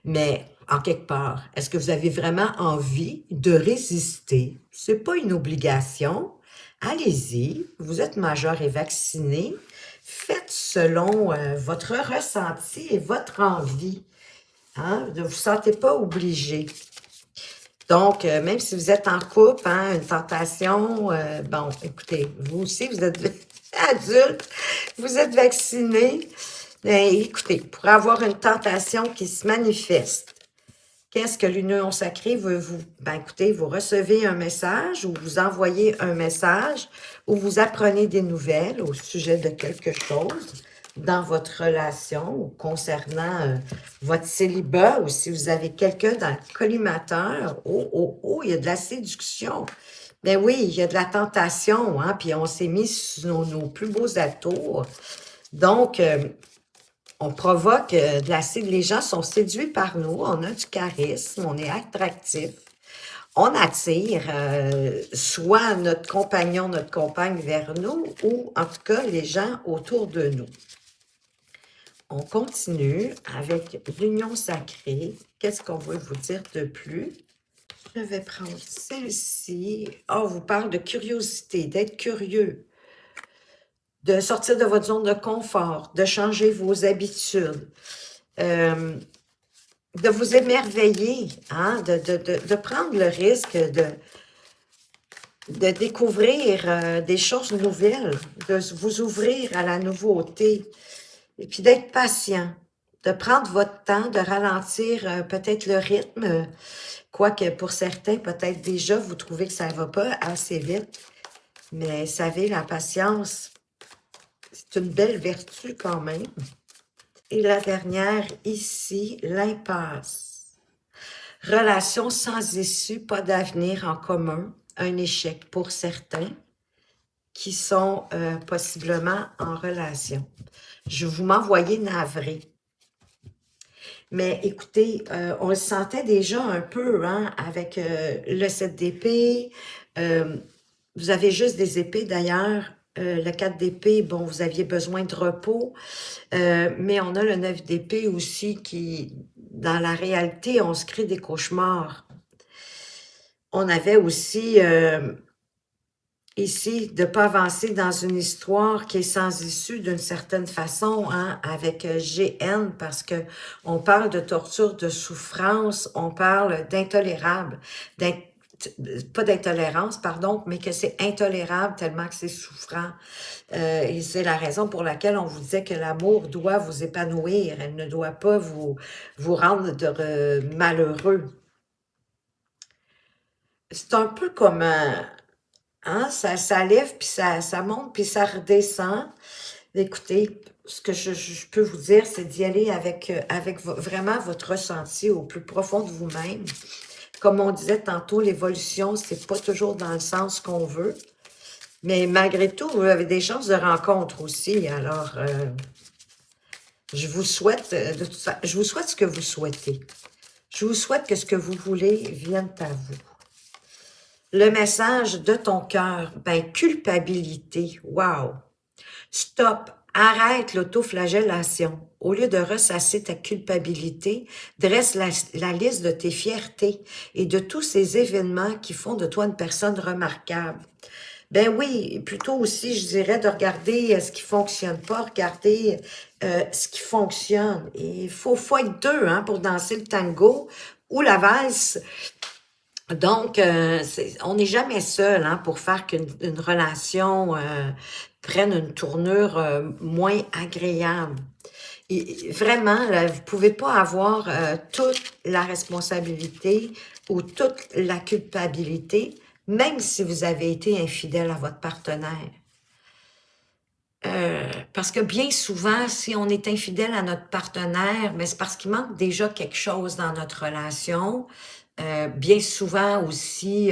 Mais, en quelque part, est-ce que vous avez vraiment envie de résister? C'est pas une obligation. Allez-y, vous êtes majeur et vacciné. Faites selon votre ressenti et votre envie. Hein? Ne vous sentez pas obligé. Donc, même si vous êtes en couple, hein, une tentation, bon, écoutez, vous aussi, vous êtes adulte, vous êtes vacciné. Écoutez, pour avoir une tentation qui se manifeste, qu'est-ce que l'union sacrée veut vous? Ben, écoutez, vous recevez un message ou vous envoyez un message ou vous apprenez des nouvelles au sujet de quelque chose dans votre relation ou concernant votre célibat ou si vous avez quelqu'un dans le collimateur. Oh, oh, oh, il y a de la séduction. Ben oui, il y a de la tentation, hein, puis on s'est mis sur nos plus beaux atours. Donc, on provoque de la les gens sont séduits par nous, on a du charisme, on est attractif. On attire soit notre compagnon, notre compagne vers nous ou en tout cas les gens autour de nous. On continue avec l'union sacrée. Qu'est-ce qu'on veut vous dire de plus? Je vais prendre celle-ci. Oh, on vous parle de curiosité, d'être curieux, de sortir de votre zone de confort, de changer vos habitudes, de vous émerveiller, hein, de prendre le risque de découvrir des choses nouvelles, de vous ouvrir à la nouveauté, et puis d'être patient, de prendre votre temps, de ralentir peut-être le rythme, quoique pour certains, peut-être déjà, vous trouvez que ça ne va pas assez vite. Mais vous savez, la patience, c'est une belle vertu quand même. Et la dernière, ici, l'impasse. Relation sans issue, pas d'avenir en commun, un échec pour certains qui sont possiblement en relation. Je vous m'envoyais navré. Mais écoutez, on le sentait déjà un peu hein, avec le 7 d'épée. Vous avez juste des épées d'ailleurs. Le 4 d'épée, bon, vous aviez besoin de repos. Mais on a le 9 d'épée aussi qui, dans la réalité, on se crée des cauchemars. On avait aussi ici de ne pas avancer dans une histoire qui est sans issue d'une certaine façon, hein, avec GN, parce que on parle de torture, de souffrance, on parle d'intolérable, pas d'intolérance, pardon, mais que c'est intolérable tellement que c'est souffrant. Et c'est la raison pour laquelle on vous disait que l'amour doit vous épanouir, elle ne doit pas vous rendre malheureux. C'est un peu comme hein, ça lève, puis ça monte, puis ça redescend. Écoutez, ce que je peux vous dire, c'est d'y aller avec vraiment votre ressenti au plus profond de vous-même. Comme on disait tantôt, l'évolution, c'est pas toujours dans le sens qu'on veut. Mais malgré tout, vous avez des chances de rencontre aussi. Alors, je vous souhaite, je vous souhaite ce que vous souhaitez. Je vous souhaite que ce que vous voulez vienne à vous. Le message de ton cœur, ben, culpabilité. Wow! Stop! Arrête l'autoflagellation. Au lieu de ressasser ta culpabilité, dresse la liste de tes fiertés et de tous ces événements qui font de toi une personne remarquable. Ben oui, plutôt aussi, je dirais, de regarder ce qui fonctionne pas, regarder ce qui fonctionne. Et il faut être deux hein, pour danser le tango, ou la valse. Donc, on n'est jamais seul hein, pour faire qu'une relation prenne une tournure moins agréable. Et vraiment, là, vous pouvez pas avoir toute la responsabilité ou toute la culpabilité, même si vous avez été infidèle à votre partenaire. Parce que bien souvent, si on est infidèle à notre partenaire, mais c'est parce qu'il manque déjà quelque chose dans notre relation. Bien souvent aussi,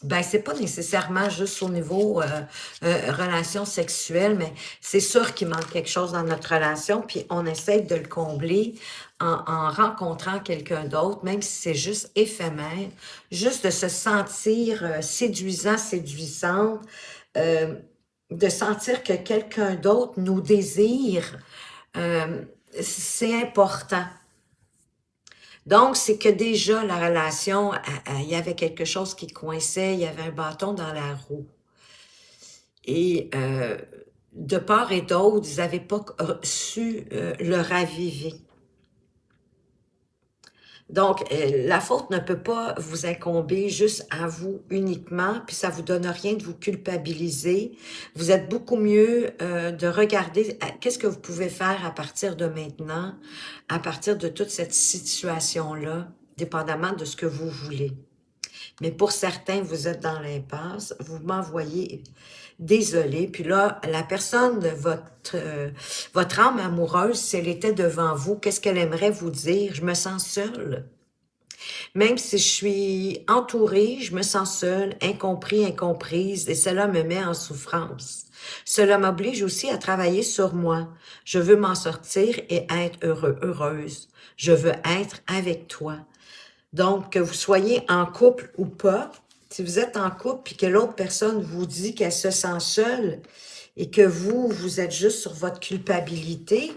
ben c'est pas nécessairement juste au niveau relation sexuelle, mais c'est sûr qu'il manque quelque chose dans notre relation, puis on essaie de le combler en rencontrant quelqu'un d'autre, même si c'est juste éphémère, juste de se sentir séduisant, séduisante, euh, de sentir que quelqu'un d'autre nous désire, euh, c'est important. Donc, c'est que déjà, la relation, il y avait quelque chose qui coinçait, il y avait un bâton dans la roue. Et de part et d'autre, ils n'avaient pas su le raviver. Donc, la faute ne peut pas vous incomber juste à vous uniquement, puis ça vous donne rien de vous culpabiliser. Vous êtes beaucoup mieux de regarder qu'est-ce que vous pouvez faire à partir de maintenant, à partir de toute cette situation-là, dépendamment de ce que vous voulez. Mais pour certains, vous êtes dans l'impasse, vous m'envoyez désolé, puis là, la personne de votre âme amoureuse, si elle était devant vous, qu'est-ce qu'elle aimerait vous dire? Je me sens seule. Même si je suis entourée, je me sens seule, incompris, incomprise, et cela me met en souffrance. Cela m'oblige aussi à travailler sur moi. Je veux m'en sortir et être heureuse. Je veux être avec toi. Donc, que vous soyez en couple ou pas, si vous êtes en couple et que l'autre personne vous dit qu'elle se sent seule et que vous êtes juste sur votre culpabilité,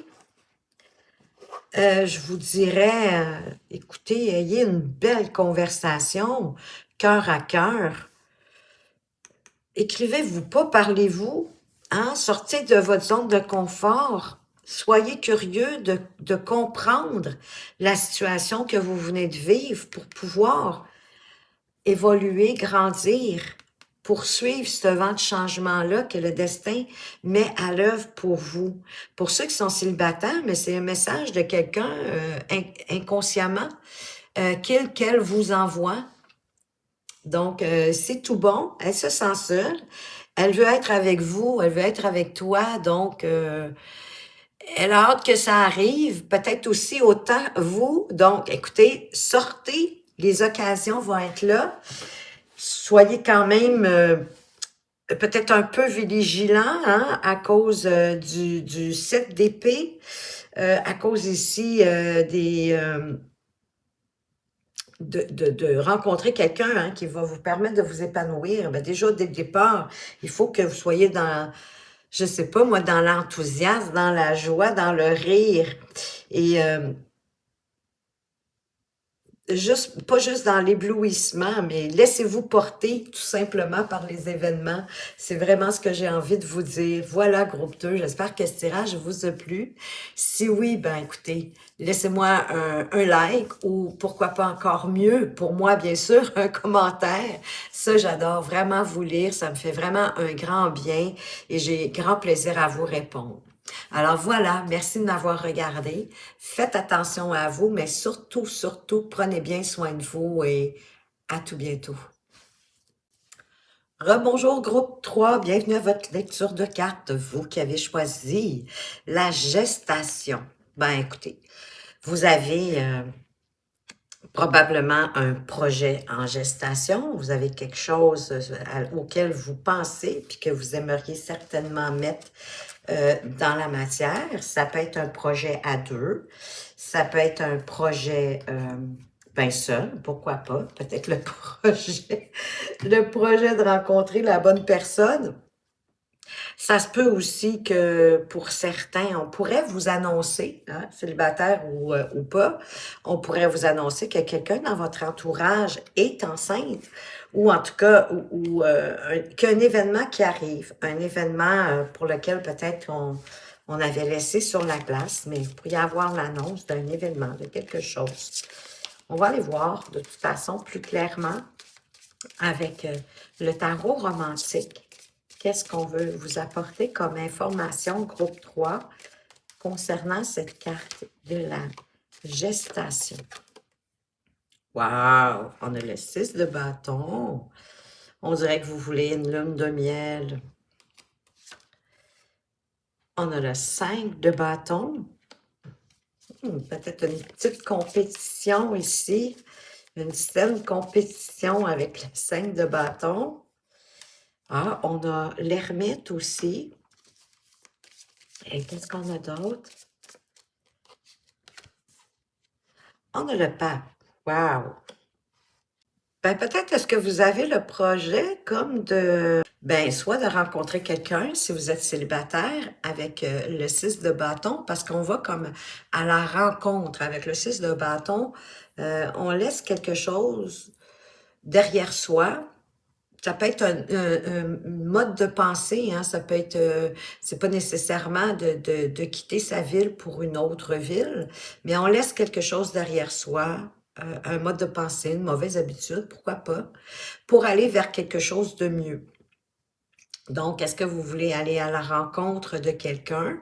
je vous dirais, écoutez, ayez une belle conversation, cœur à cœur. Écrivez-vous pas, parlez-vous, hein? Sortez de votre zone de confort. Soyez curieux de comprendre la situation que vous venez de vivre pour pouvoir évoluer, grandir, poursuivre ce vent de changement-là que le destin met à l'œuvre pour vous. Pour ceux qui sont célibataires, mais c'est un message de quelqu'un inconsciemment qu'elle vous envoie. Donc, c'est tout bon. Elle se sent seule. Elle veut être avec vous. Elle veut être avec toi. Donc, elle a hâte que ça arrive. Peut-être aussi autant vous. Donc, écoutez, sortez. Les occasions vont être là. Soyez quand même peut-être un peu vigilant hein, à cause du 7 d'épée, à cause ici de rencontrer quelqu'un hein, qui va vous permettre de vous épanouir. Ben, déjà, dès le départ, il faut que vous soyez dans, je sais pas moi, dans l'enthousiasme, dans la joie, dans le rire. Et pas juste dans l'éblouissement, mais laissez-vous porter tout simplement par les événements. C'est vraiment ce que j'ai envie de vous dire. Voilà, groupe 2, j'espère que ce tirage vous a plu. Si oui, ben écoutez, laissez-moi un like ou pourquoi pas encore mieux, pour moi bien sûr, un commentaire. Ça, j'adore vraiment vous lire, ça me fait vraiment un grand bien et j'ai grand plaisir à vous répondre. Alors voilà, merci de m'avoir regardé. Faites attention à vous, mais surtout, surtout, prenez bien soin de vous et à tout bientôt. Rebonjour groupe 3, bienvenue à votre lecture de cartes, vous qui avez choisi la gestation. Ben écoutez, vous avez probablement un projet en gestation, vous avez quelque chose auquel vous pensez puis que vous aimeriez certainement mettre dans la matière. Ça peut être un projet à deux, ça peut être un projet ben seul, pourquoi pas, peut-être le projet de rencontrer la bonne personne. Ça se peut aussi que pour certains, on pourrait vous annoncer, hein, célibataire ou pas, on pourrait vous annoncer que quelqu'un dans votre entourage est enceinte ou en tout cas, qu'il y a un événement qui arrive, un événement pour lequel peut-être on avait laissé sur la glace, mais il pourrait y avoir l'annonce d'un événement, de quelque chose. On va aller voir de toute façon plus clairement avec le tarot romantique. Qu'est-ce qu'on veut vous apporter comme information, groupe 3, concernant cette carte de la gestation. Wow! On a le 6 de bâton. On dirait que vous voulez une lune de miel. On a le 5 de bâton. Peut-être une petite compétition ici. Une certaine compétition avec le 5 de bâton. Ah, on a l'ermite aussi. Et qu'est-ce qu'on a d'autre? On a le pape. Wow! Ben, peut-être est-ce que vous avez le projet comme de, ben, soit de rencontrer quelqu'un si vous êtes célibataire avec le 6 de bâton, parce qu'on va comme à la rencontre avec le 6 de bâton, on laisse quelque chose derrière soi. Ça peut être un mode de pensée, hein, ça peut être, c'est pas nécessairement de quitter sa ville pour une autre ville, mais on laisse quelque chose derrière soi, un mode de pensée, une mauvaise habitude, pourquoi pas, pour aller vers quelque chose de mieux. Donc, est-ce que vous voulez aller à la rencontre de quelqu'un?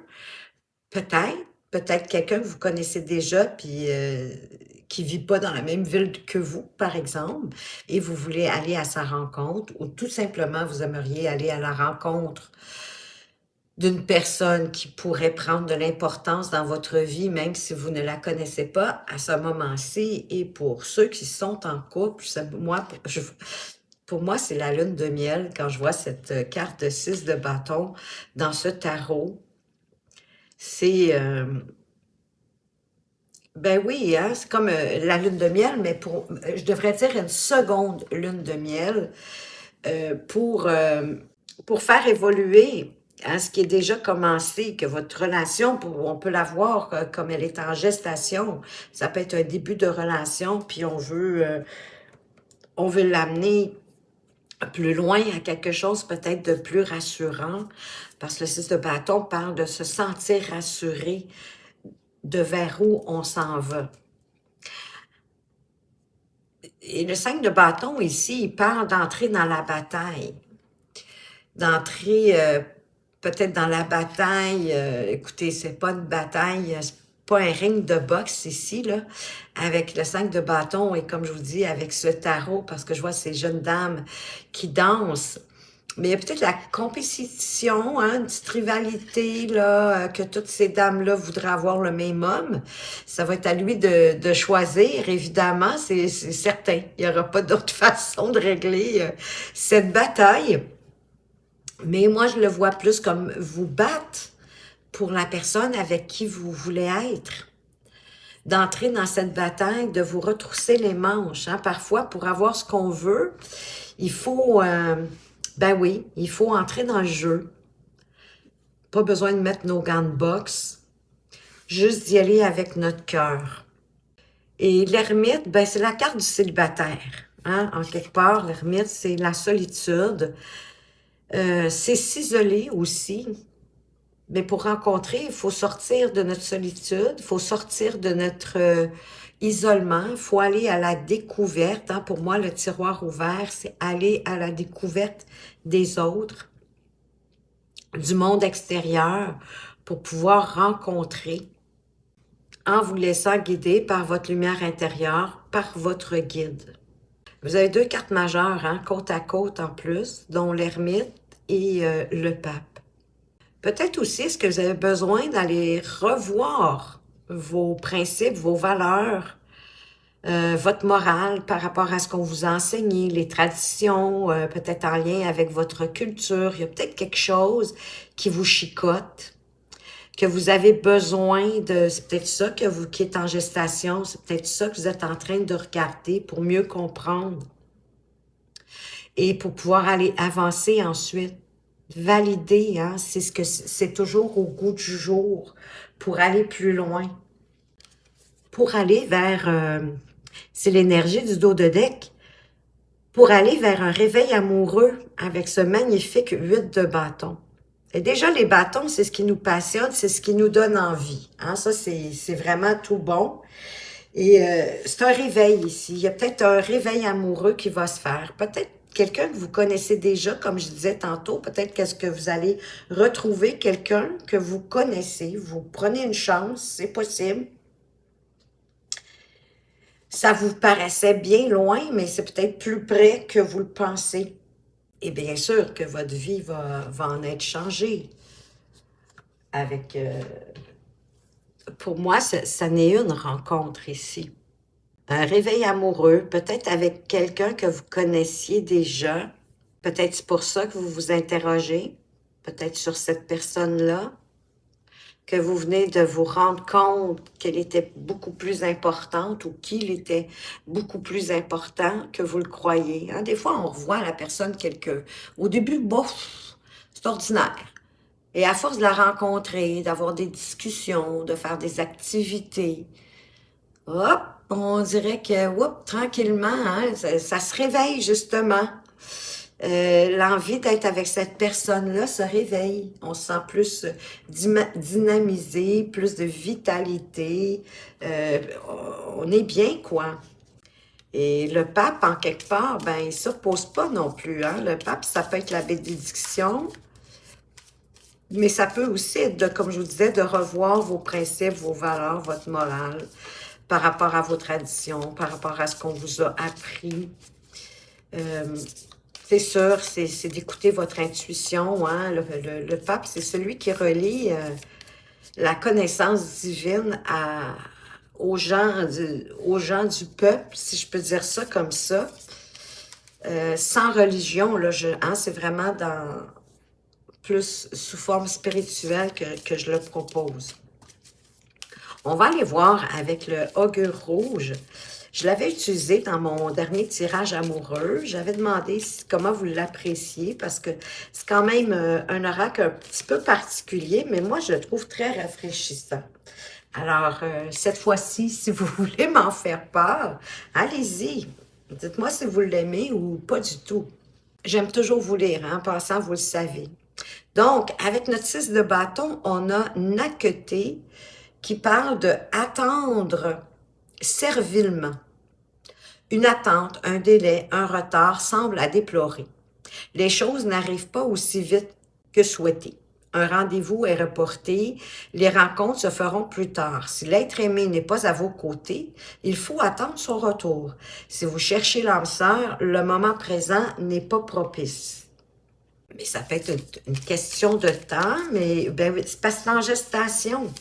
Peut-être, peut-être quelqu'un que vous connaissez déjà, puis qui vit pas dans la même ville que vous, par exemple, et vous voulez aller à sa rencontre, ou tout simplement vous aimeriez aller à la rencontre d'une personne qui pourrait prendre de l'importance dans votre vie, même si vous ne la connaissez pas à ce moment-ci. Et pour ceux qui sont en couple, pour moi, c'est la lune de miel quand je vois cette carte de 6 de bâton dans ce tarot. C'est, ben oui, hein, c'est comme la lune de miel, mais je devrais dire une seconde lune de miel euh, pour, euh, pour faire évoluer hein, ce qui est déjà commencé, que votre relation, on peut la voir comme elle est en gestation. Ça peut être un début de relation, puis on veut l'amener plus loin à quelque chose peut-être de plus rassurant, parce que le 6 de bâton parle de se sentir rassuré de vers où on s'en va. Et le 5 de bâton ici, il parle d'entrer dans la bataille. D'entrer peut-être dans la bataille. Écoutez, c'est pas une bataille, c'est pas un ring de boxe ici, là, avec le 5 de bâton et comme je vous dis, avec ce tarot, parce que je vois ces jeunes dames qui dansent. Mais il y a peut-être la compétition, hein, une petite rivalité, là, que toutes ces dames-là voudraient avoir le même homme. Ça va être à lui de choisir, évidemment, c'est certain. Il n'y aura pas d'autre façon de régler cette bataille. Mais moi, je le vois plus comme vous battre pour la personne avec qui vous voulez être. D'entrer dans cette bataille, de vous retrousser les manches. Hein. Parfois, pour avoir ce qu'on veut, il faut... ben oui, il faut entrer dans le jeu. Pas besoin de mettre nos gants de boxe. Juste d'y aller avec notre cœur. Et l'ermite, ben c'est la carte du célibataire. Hein? En quelque part, l'ermite, c'est la solitude. C'est s'isoler aussi. Mais pour rencontrer, il faut sortir de notre solitude, il faut sortir de notre isolement, il faut aller à la découverte. Hein. Pour moi, le tiroir ouvert, c'est aller à la découverte des autres, du monde extérieur, pour pouvoir rencontrer, en vous laissant guider par votre lumière intérieure, par votre guide. Vous avez deux cartes majeures, hein, côte à côte en plus, dont l'ermite et le pape. Peut-être aussi, est-ce que vous avez besoin d'aller revoir vos principes, vos valeurs, votre morale par rapport à ce qu'on vous a enseigné, les traditions, peut-être en lien avec votre culture. Il y a peut-être quelque chose qui vous chicote, que vous avez besoin de... C'est peut-être ça qui est en gestation, c'est peut-être ça que vous êtes en train de regarder pour mieux comprendre et pour pouvoir aller avancer ensuite. Valider, hein, c'est toujours au goût du jour pour aller plus loin. Pour aller vers, c'est l'énergie du dos de deck, pour aller vers un réveil amoureux avec ce magnifique 8 de bâton. Et déjà, les bâtons, c'est ce qui nous passionne, c'est ce qui nous donne envie. Hein, ça, c'est vraiment tout bon. Et c'est un réveil ici. Il y a peut-être un réveil amoureux qui va se faire. Peut-être quelqu'un que vous connaissez déjà, comme je disais tantôt. Peut-être qu'est-ce que vous allez retrouver quelqu'un que vous connaissez. Vous prenez une chance, c'est possible. Ça vous paraissait bien loin, mais c'est peut-être plus près que vous le pensez. Et bien sûr que votre vie va en être changée. Avec, pour moi, ça n'est une rencontre ici. Un réveil amoureux, peut-être avec quelqu'un que vous connaissiez déjà. Peut-être c'est pour ça que vous vous interrogez, peut-être sur cette personne-là, que vous venez de vous rendre compte qu'elle était beaucoup plus importante ou qu'il était beaucoup plus important que vous le croyez. Hein? Des fois, on revoit la personne au début, bof, c'est ordinaire. Et à force de la rencontrer, d'avoir des discussions, de faire des activités, hop, on dirait que, hop, tranquillement, hein, ça se réveille justement. L'envie d'être avec cette personne-là se réveille. On se sent plus dynamisé, plus de vitalité. Euh, on est bien, quoi. Et le pape, en quelque part, ben, il ne s'oppose pas non plus. Hein? Le pape, ça peut être la bénédiction, mais ça peut aussi être, comme je vous disais, de revoir vos principes, vos valeurs, votre morale par rapport à vos traditions, par rapport à ce qu'on vous a appris. C'est sûr, c'est d'écouter votre intuition. Hein? Le pape, c'est celui qui relie la connaissance divine aux gens du peuple, si je peux dire ça comme ça. Sans religion, là, hein, c'est vraiment plus sous forme spirituelle que je le propose. On va aller voir avec le augure rouge. Je l'avais utilisé dans mon dernier tirage amoureux. J'avais demandé comment vous l'appréciez parce que c'est quand même un oracle un petit peu particulier, mais moi, je le trouve très rafraîchissant. Alors, cette fois-ci, si vous voulez m'en faire part, allez-y. Dites-moi si vous l'aimez ou pas du tout. J'aime toujours vous lire, hein, en passant, vous le savez. Donc, avec notre 6 de bâton, on a Naqueté qui parle de attendre servilement. Une attente, un délai, un retard semble à déplorer. Les choses n'arrivent pas aussi vite que souhaité. Un rendez-vous est reporté, les rencontres se feront plus tard. Si l'être aimé n'est pas à vos côtés, il faut attendre son retour. Si vous cherchez l'âme sœur, le moment présent n'est pas propice. Mais ça peut être une question de temps, mais ben, c'est parce que c'est en gestation.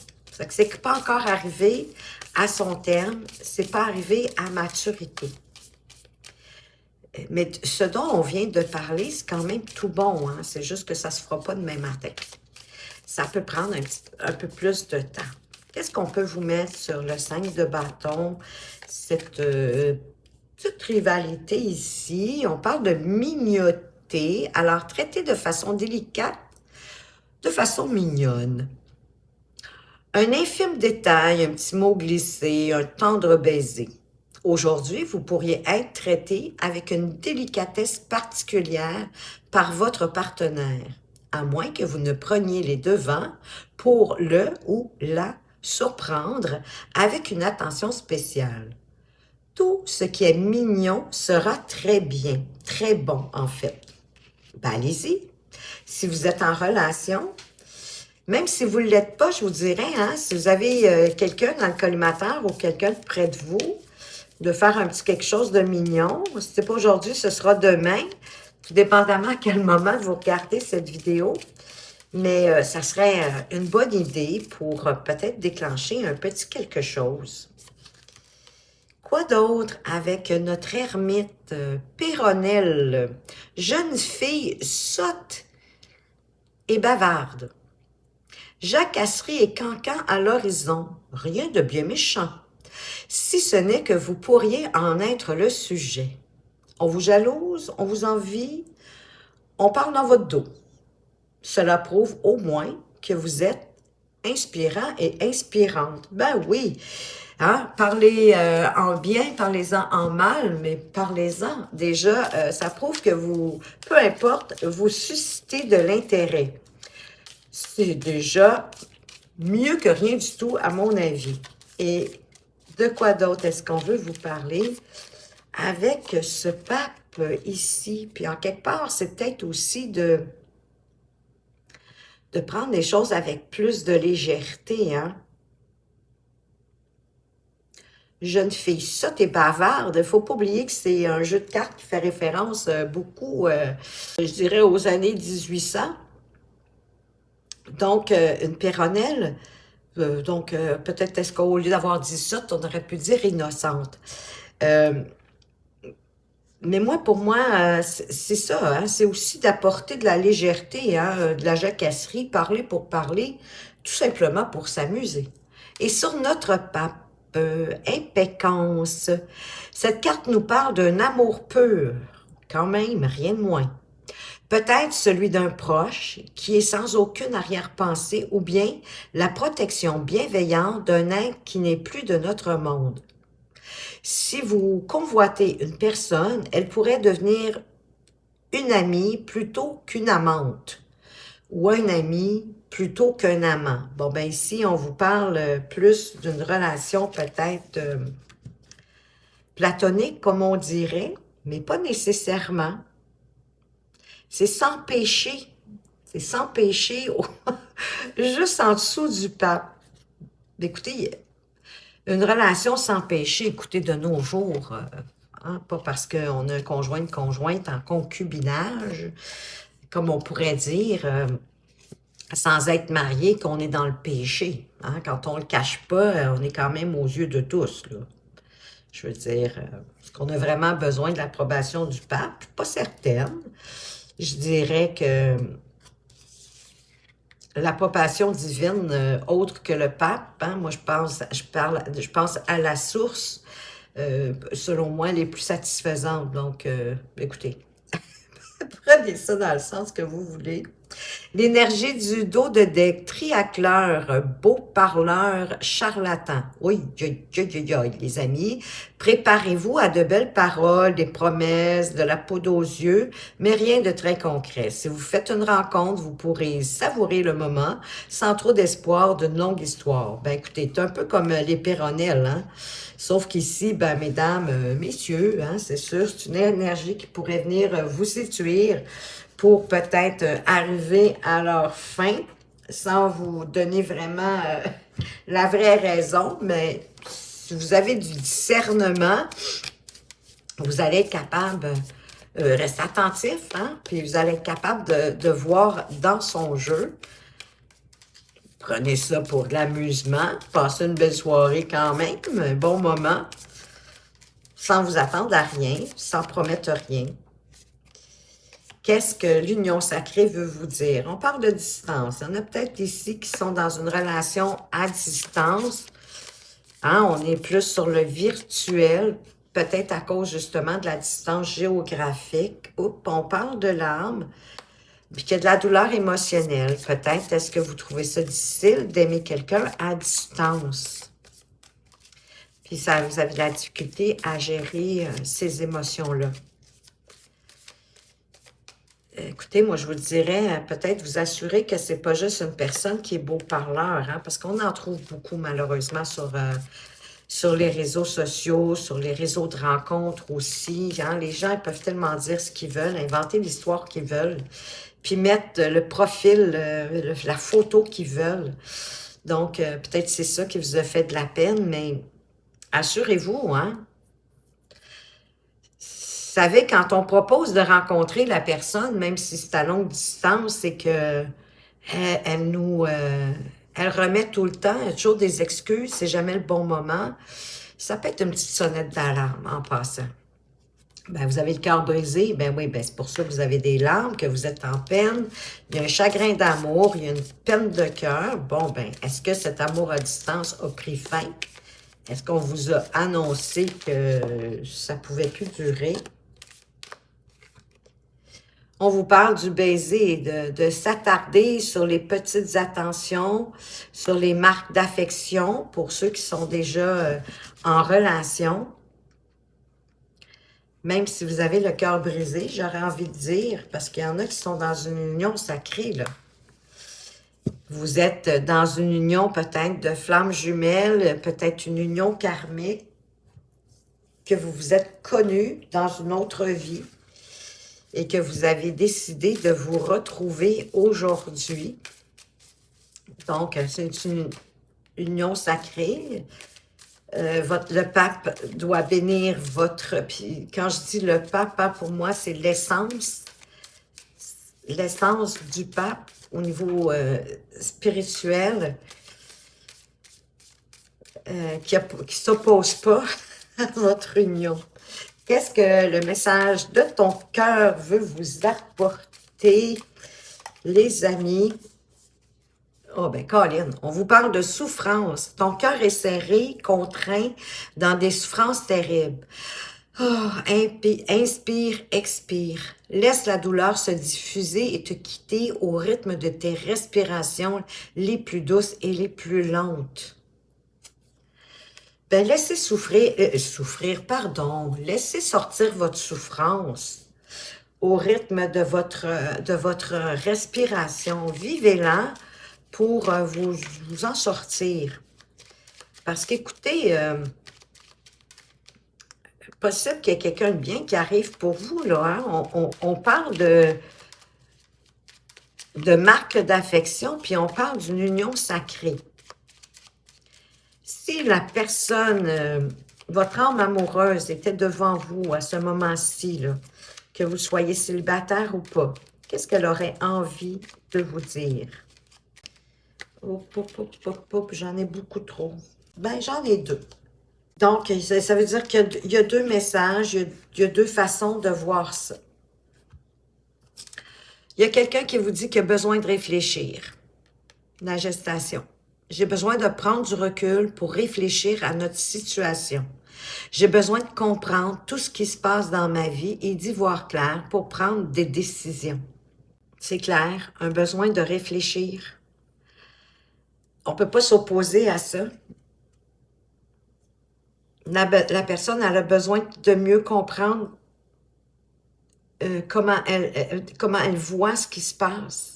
C'est pas encore arrivé à son terme, c'est pas arrivé à maturité. Mais ce dont on vient de parler, c'est quand même tout bon, hein? C'est juste que ça se fera pas demain matin. Ça peut prendre un peu plus de temps. Qu'est-ce qu'on peut vous mettre sur le 5 de bâton? Cette petite rivalité ici, on parle de mignoter, alors traiter de façon délicate, de façon mignonne. Un infime détail, un petit mot glissé, un tendre baiser. Aujourd'hui, vous pourriez être traité avec une délicatesse particulière par votre partenaire, à moins que vous ne preniez les devants pour le ou la surprendre avec une attention spéciale. Tout ce qui est mignon sera très bien, très bon en fait. Ben, allez-y. Si vous êtes en relation, même si vous ne l'êtes pas, je vous dirais, hein, si vous avez quelqu'un dans le collimateur ou quelqu'un près de vous, de faire un petit quelque chose de mignon. Si ce n'est pas aujourd'hui, ce sera demain, tout dépendamment à quel moment vous regardez cette vidéo. Mais ça serait une bonne idée pour peut-être déclencher un petit quelque chose. Quoi d'autre avec notre ermite Péronnelle, jeune fille sotte et bavarde. Jacasserie et cancan à l'horizon, rien de bien méchant. Si ce n'est que vous pourriez en être le sujet. On vous jalouse, on vous envie, on parle dans votre dos. Cela prouve au moins que vous êtes inspirant et inspirante. Ben oui, hein? Parlez en bien, parlez-en en mal, mais parlez-en. Déjà, ça prouve que vous, peu importe, vous suscitez de l'intérêt. C'est déjà mieux que rien du tout, à mon avis. Et De quoi d'autre est-ce qu'on veut vous parler? Avec ce pape ici, puis en quelque part, c'est peut-être aussi de prendre les choses avec plus de légèreté, hein? Jeune fille, ça, t'es bavarde. Il ne faut pas oublier que c'est un jeu de cartes qui fait référence beaucoup, je dirais, aux années 1800. Donc, une péronnelle, peut-être est-ce qu'au lieu d'avoir dit ça, on aurait pu dire innocente. Euh, mais moi, pour moi, c'est ça, hein, c'est aussi d'apporter de la légèreté, hein, de la jacasserie, parler pour parler, tout simplement pour s'amuser. Et sur notre pape, impécance, cette carte nous parle d'un amour pur, quand même, rien de moins. Peut-être celui d'un proche qui est sans aucune arrière-pensée ou bien la protection bienveillante d'un être qui n'est plus de notre monde. Si vous convoitez une personne, elle pourrait devenir une amie plutôt qu'une amante ou un ami plutôt qu'un amant. Bon, ben ici, on vous parle plus d'une relation peut-être platonique, comme on dirait, mais pas nécessairement. C'est sans péché. C'est sans péché, juste en dessous du pape. Écoutez, une relation sans péché, écoutez, de nos jours, hein, pas parce qu'on a un conjoint, une conjointe en concubinage, comme on pourrait dire, sans être marié, qu'on est dans le péché. Hein. Quand on ne le cache pas, on est quand même aux yeux de tous, là. Je veux dire, est-ce qu'on a vraiment besoin de l'approbation du pape? Pas certaine. Je dirais que l'approbation divine, autre que le pape, hein, moi je pense à la source, selon moi, les plus satisfaisantes. Donc, écoutez, prenez ça dans le sens que vous voulez. L'énergie du dos de deck, triacleur, beau parleur, charlatan. Oui, les amis, préparez-vous à de belles paroles, des promesses, de la poudre aux yeux, mais rien de très concret. Si vous faites une rencontre, vous pourrez savourer le moment sans trop d'espoir d'une longue histoire. Ben écoutez, c'est un peu comme les péronnelles, hein? Sauf qu'ici, ben mesdames, messieurs, hein, c'est sûr, c'est une énergie qui pourrait venir vous séduire pour peut-être arriver à leur fin sans vous donner vraiment la vraie raison, mais si vous avez du discernement, vous allez être capable, rester attentif, hein, puis vous allez être capable de voir dans son jeu. Prenez ça pour de l'amusement, passez une belle soirée quand même, un bon moment, sans vous attendre à rien, sans promettre rien. Qu'est-ce que l'union sacrée veut vous dire? On parle de distance. Il y en a peut-être ici qui sont dans une relation à distance. Hein? On est plus sur le virtuel, peut-être à cause justement de la distance géographique. Oups, on parle de l'âme, puis qu'il y a de la douleur émotionnelle. Peut-être est-ce que vous trouvez ça difficile d'aimer quelqu'un à distance? Puis ça, vous avez de la difficulté à gérer ces émotions-là. Écoutez, moi, je vous dirais, peut-être vous assurer que c'est pas juste une personne qui est beau parleur, hein, parce qu'on en trouve beaucoup, malheureusement, sur les réseaux sociaux, sur les réseaux de rencontres aussi. Hein. Les gens ils peuvent tellement dire ce qu'ils veulent, inventer l'histoire qu'ils veulent, puis mettre le profil, la photo qu'ils veulent. Donc, peut-être c'est ça qui vous a fait de la peine, mais assurez-vous, hein, vous savez, quand on propose de rencontrer la personne, même si c'est à longue distance, c'est que elle remet tout le temps, elle a toujours des excuses, c'est jamais le bon moment. Ça peut être une petite sonnette d'alarme en passant. Ben, vous avez le cœur brisé, ben oui, ben c'est pour ça que vous avez des larmes, que vous êtes en peine. Il y a un chagrin d'amour, il y a une peine de cœur. Bon, ben, est-ce que cet amour à distance a pris fin? Est-ce qu'on vous a annoncé que ça pouvait plus durer? On vous parle du baiser, de s'attarder sur les petites attentions, sur les marques d'affection pour ceux qui sont déjà en relation. Même si vous avez le cœur brisé, j'aurais envie de dire, parce qu'il y en a qui sont dans une union sacrée, là. Vous êtes dans une union peut-être de flammes jumelles, peut-être une union karmique, que vous vous êtes connus dans une autre vie et que vous avez décidé de vous retrouver aujourd'hui. Donc, c'est une union sacrée. Le pape doit bénir votre... Puis quand je dis le pape, hein, pour moi, c'est l'essence du pape au niveau spirituel qui ne s'oppose pas à votre union. Qu'est-ce que le message de ton cœur veut vous apporter, les amis? Oh ben, Colin, on vous parle de souffrance. Ton cœur est serré, contraint, dans des souffrances terribles. Oh, inspire, expire. Laisse la douleur se diffuser et te quitter au rythme de tes respirations les plus douces et les plus lentes. Ben, laissez laissez sortir votre souffrance au rythme de votre respiration. Vivez-la pour vous en sortir. Parce qu'écoutez, possible qu'il y ait quelqu'un de bien qui arrive pour vous, là. Hein? On parle de marque d'affection, puis on parle d'une union sacrée. Si la personne, votre âme amoureuse était devant vous à ce moment-ci, là, que vous soyez célibataire ou pas, qu'est-ce qu'elle aurait envie de vous dire? J'en ai beaucoup trop. Ben, j'en ai deux. Donc, ça veut dire qu'il y a deux messages, il y a deux façons de voir ça. Il y a quelqu'un qui vous dit qu'il a besoin de réfléchir. La gestation. J'ai besoin de prendre du recul pour réfléchir à notre situation. J'ai besoin de comprendre tout ce qui se passe dans ma vie et d'y voir clair pour prendre des décisions. C'est clair, un besoin de réfléchir. On ne peut pas s'opposer à ça. La personne elle a besoin de mieux comprendre comment elle voit ce qui se passe.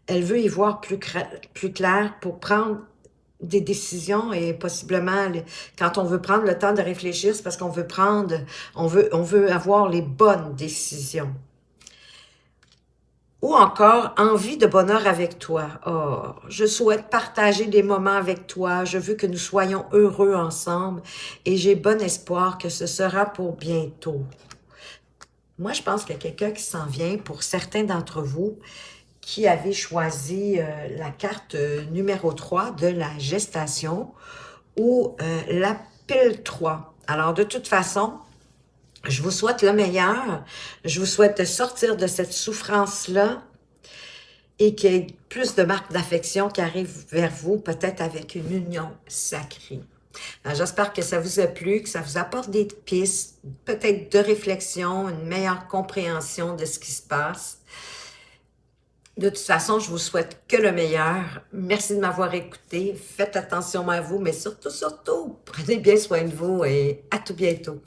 Elle veut y voir plus clair pour prendre des décisions et possiblement, quand on veut prendre le temps de réfléchir, c'est parce qu'on veut on veut avoir les bonnes décisions. Ou encore, envie de bonheur avec toi. Oh, je souhaite partager des moments avec toi. Je veux que nous soyons heureux ensemble et j'ai bon espoir que ce sera pour bientôt. Moi, je pense qu'il y a quelqu'un qui s'en vient pour certains d'entre vous qui avez choisi la carte numéro 3 de la gestation ou la pile 3. Alors, de toute façon, je vous souhaite le meilleur. Je vous souhaite de sortir de cette souffrance-là et qu'il y ait plus de marques d'affection qui arrivent vers vous, peut-être avec une union sacrée. J'espère que ça vous a plu, que ça vous apporte des pistes, peut-être de réflexion, une meilleure compréhension de ce qui se passe. De toute façon, je vous souhaite que le meilleur. Merci de m'avoir écouté. Faites attention à vous, mais surtout, prenez bien soin de vous et à tout bientôt.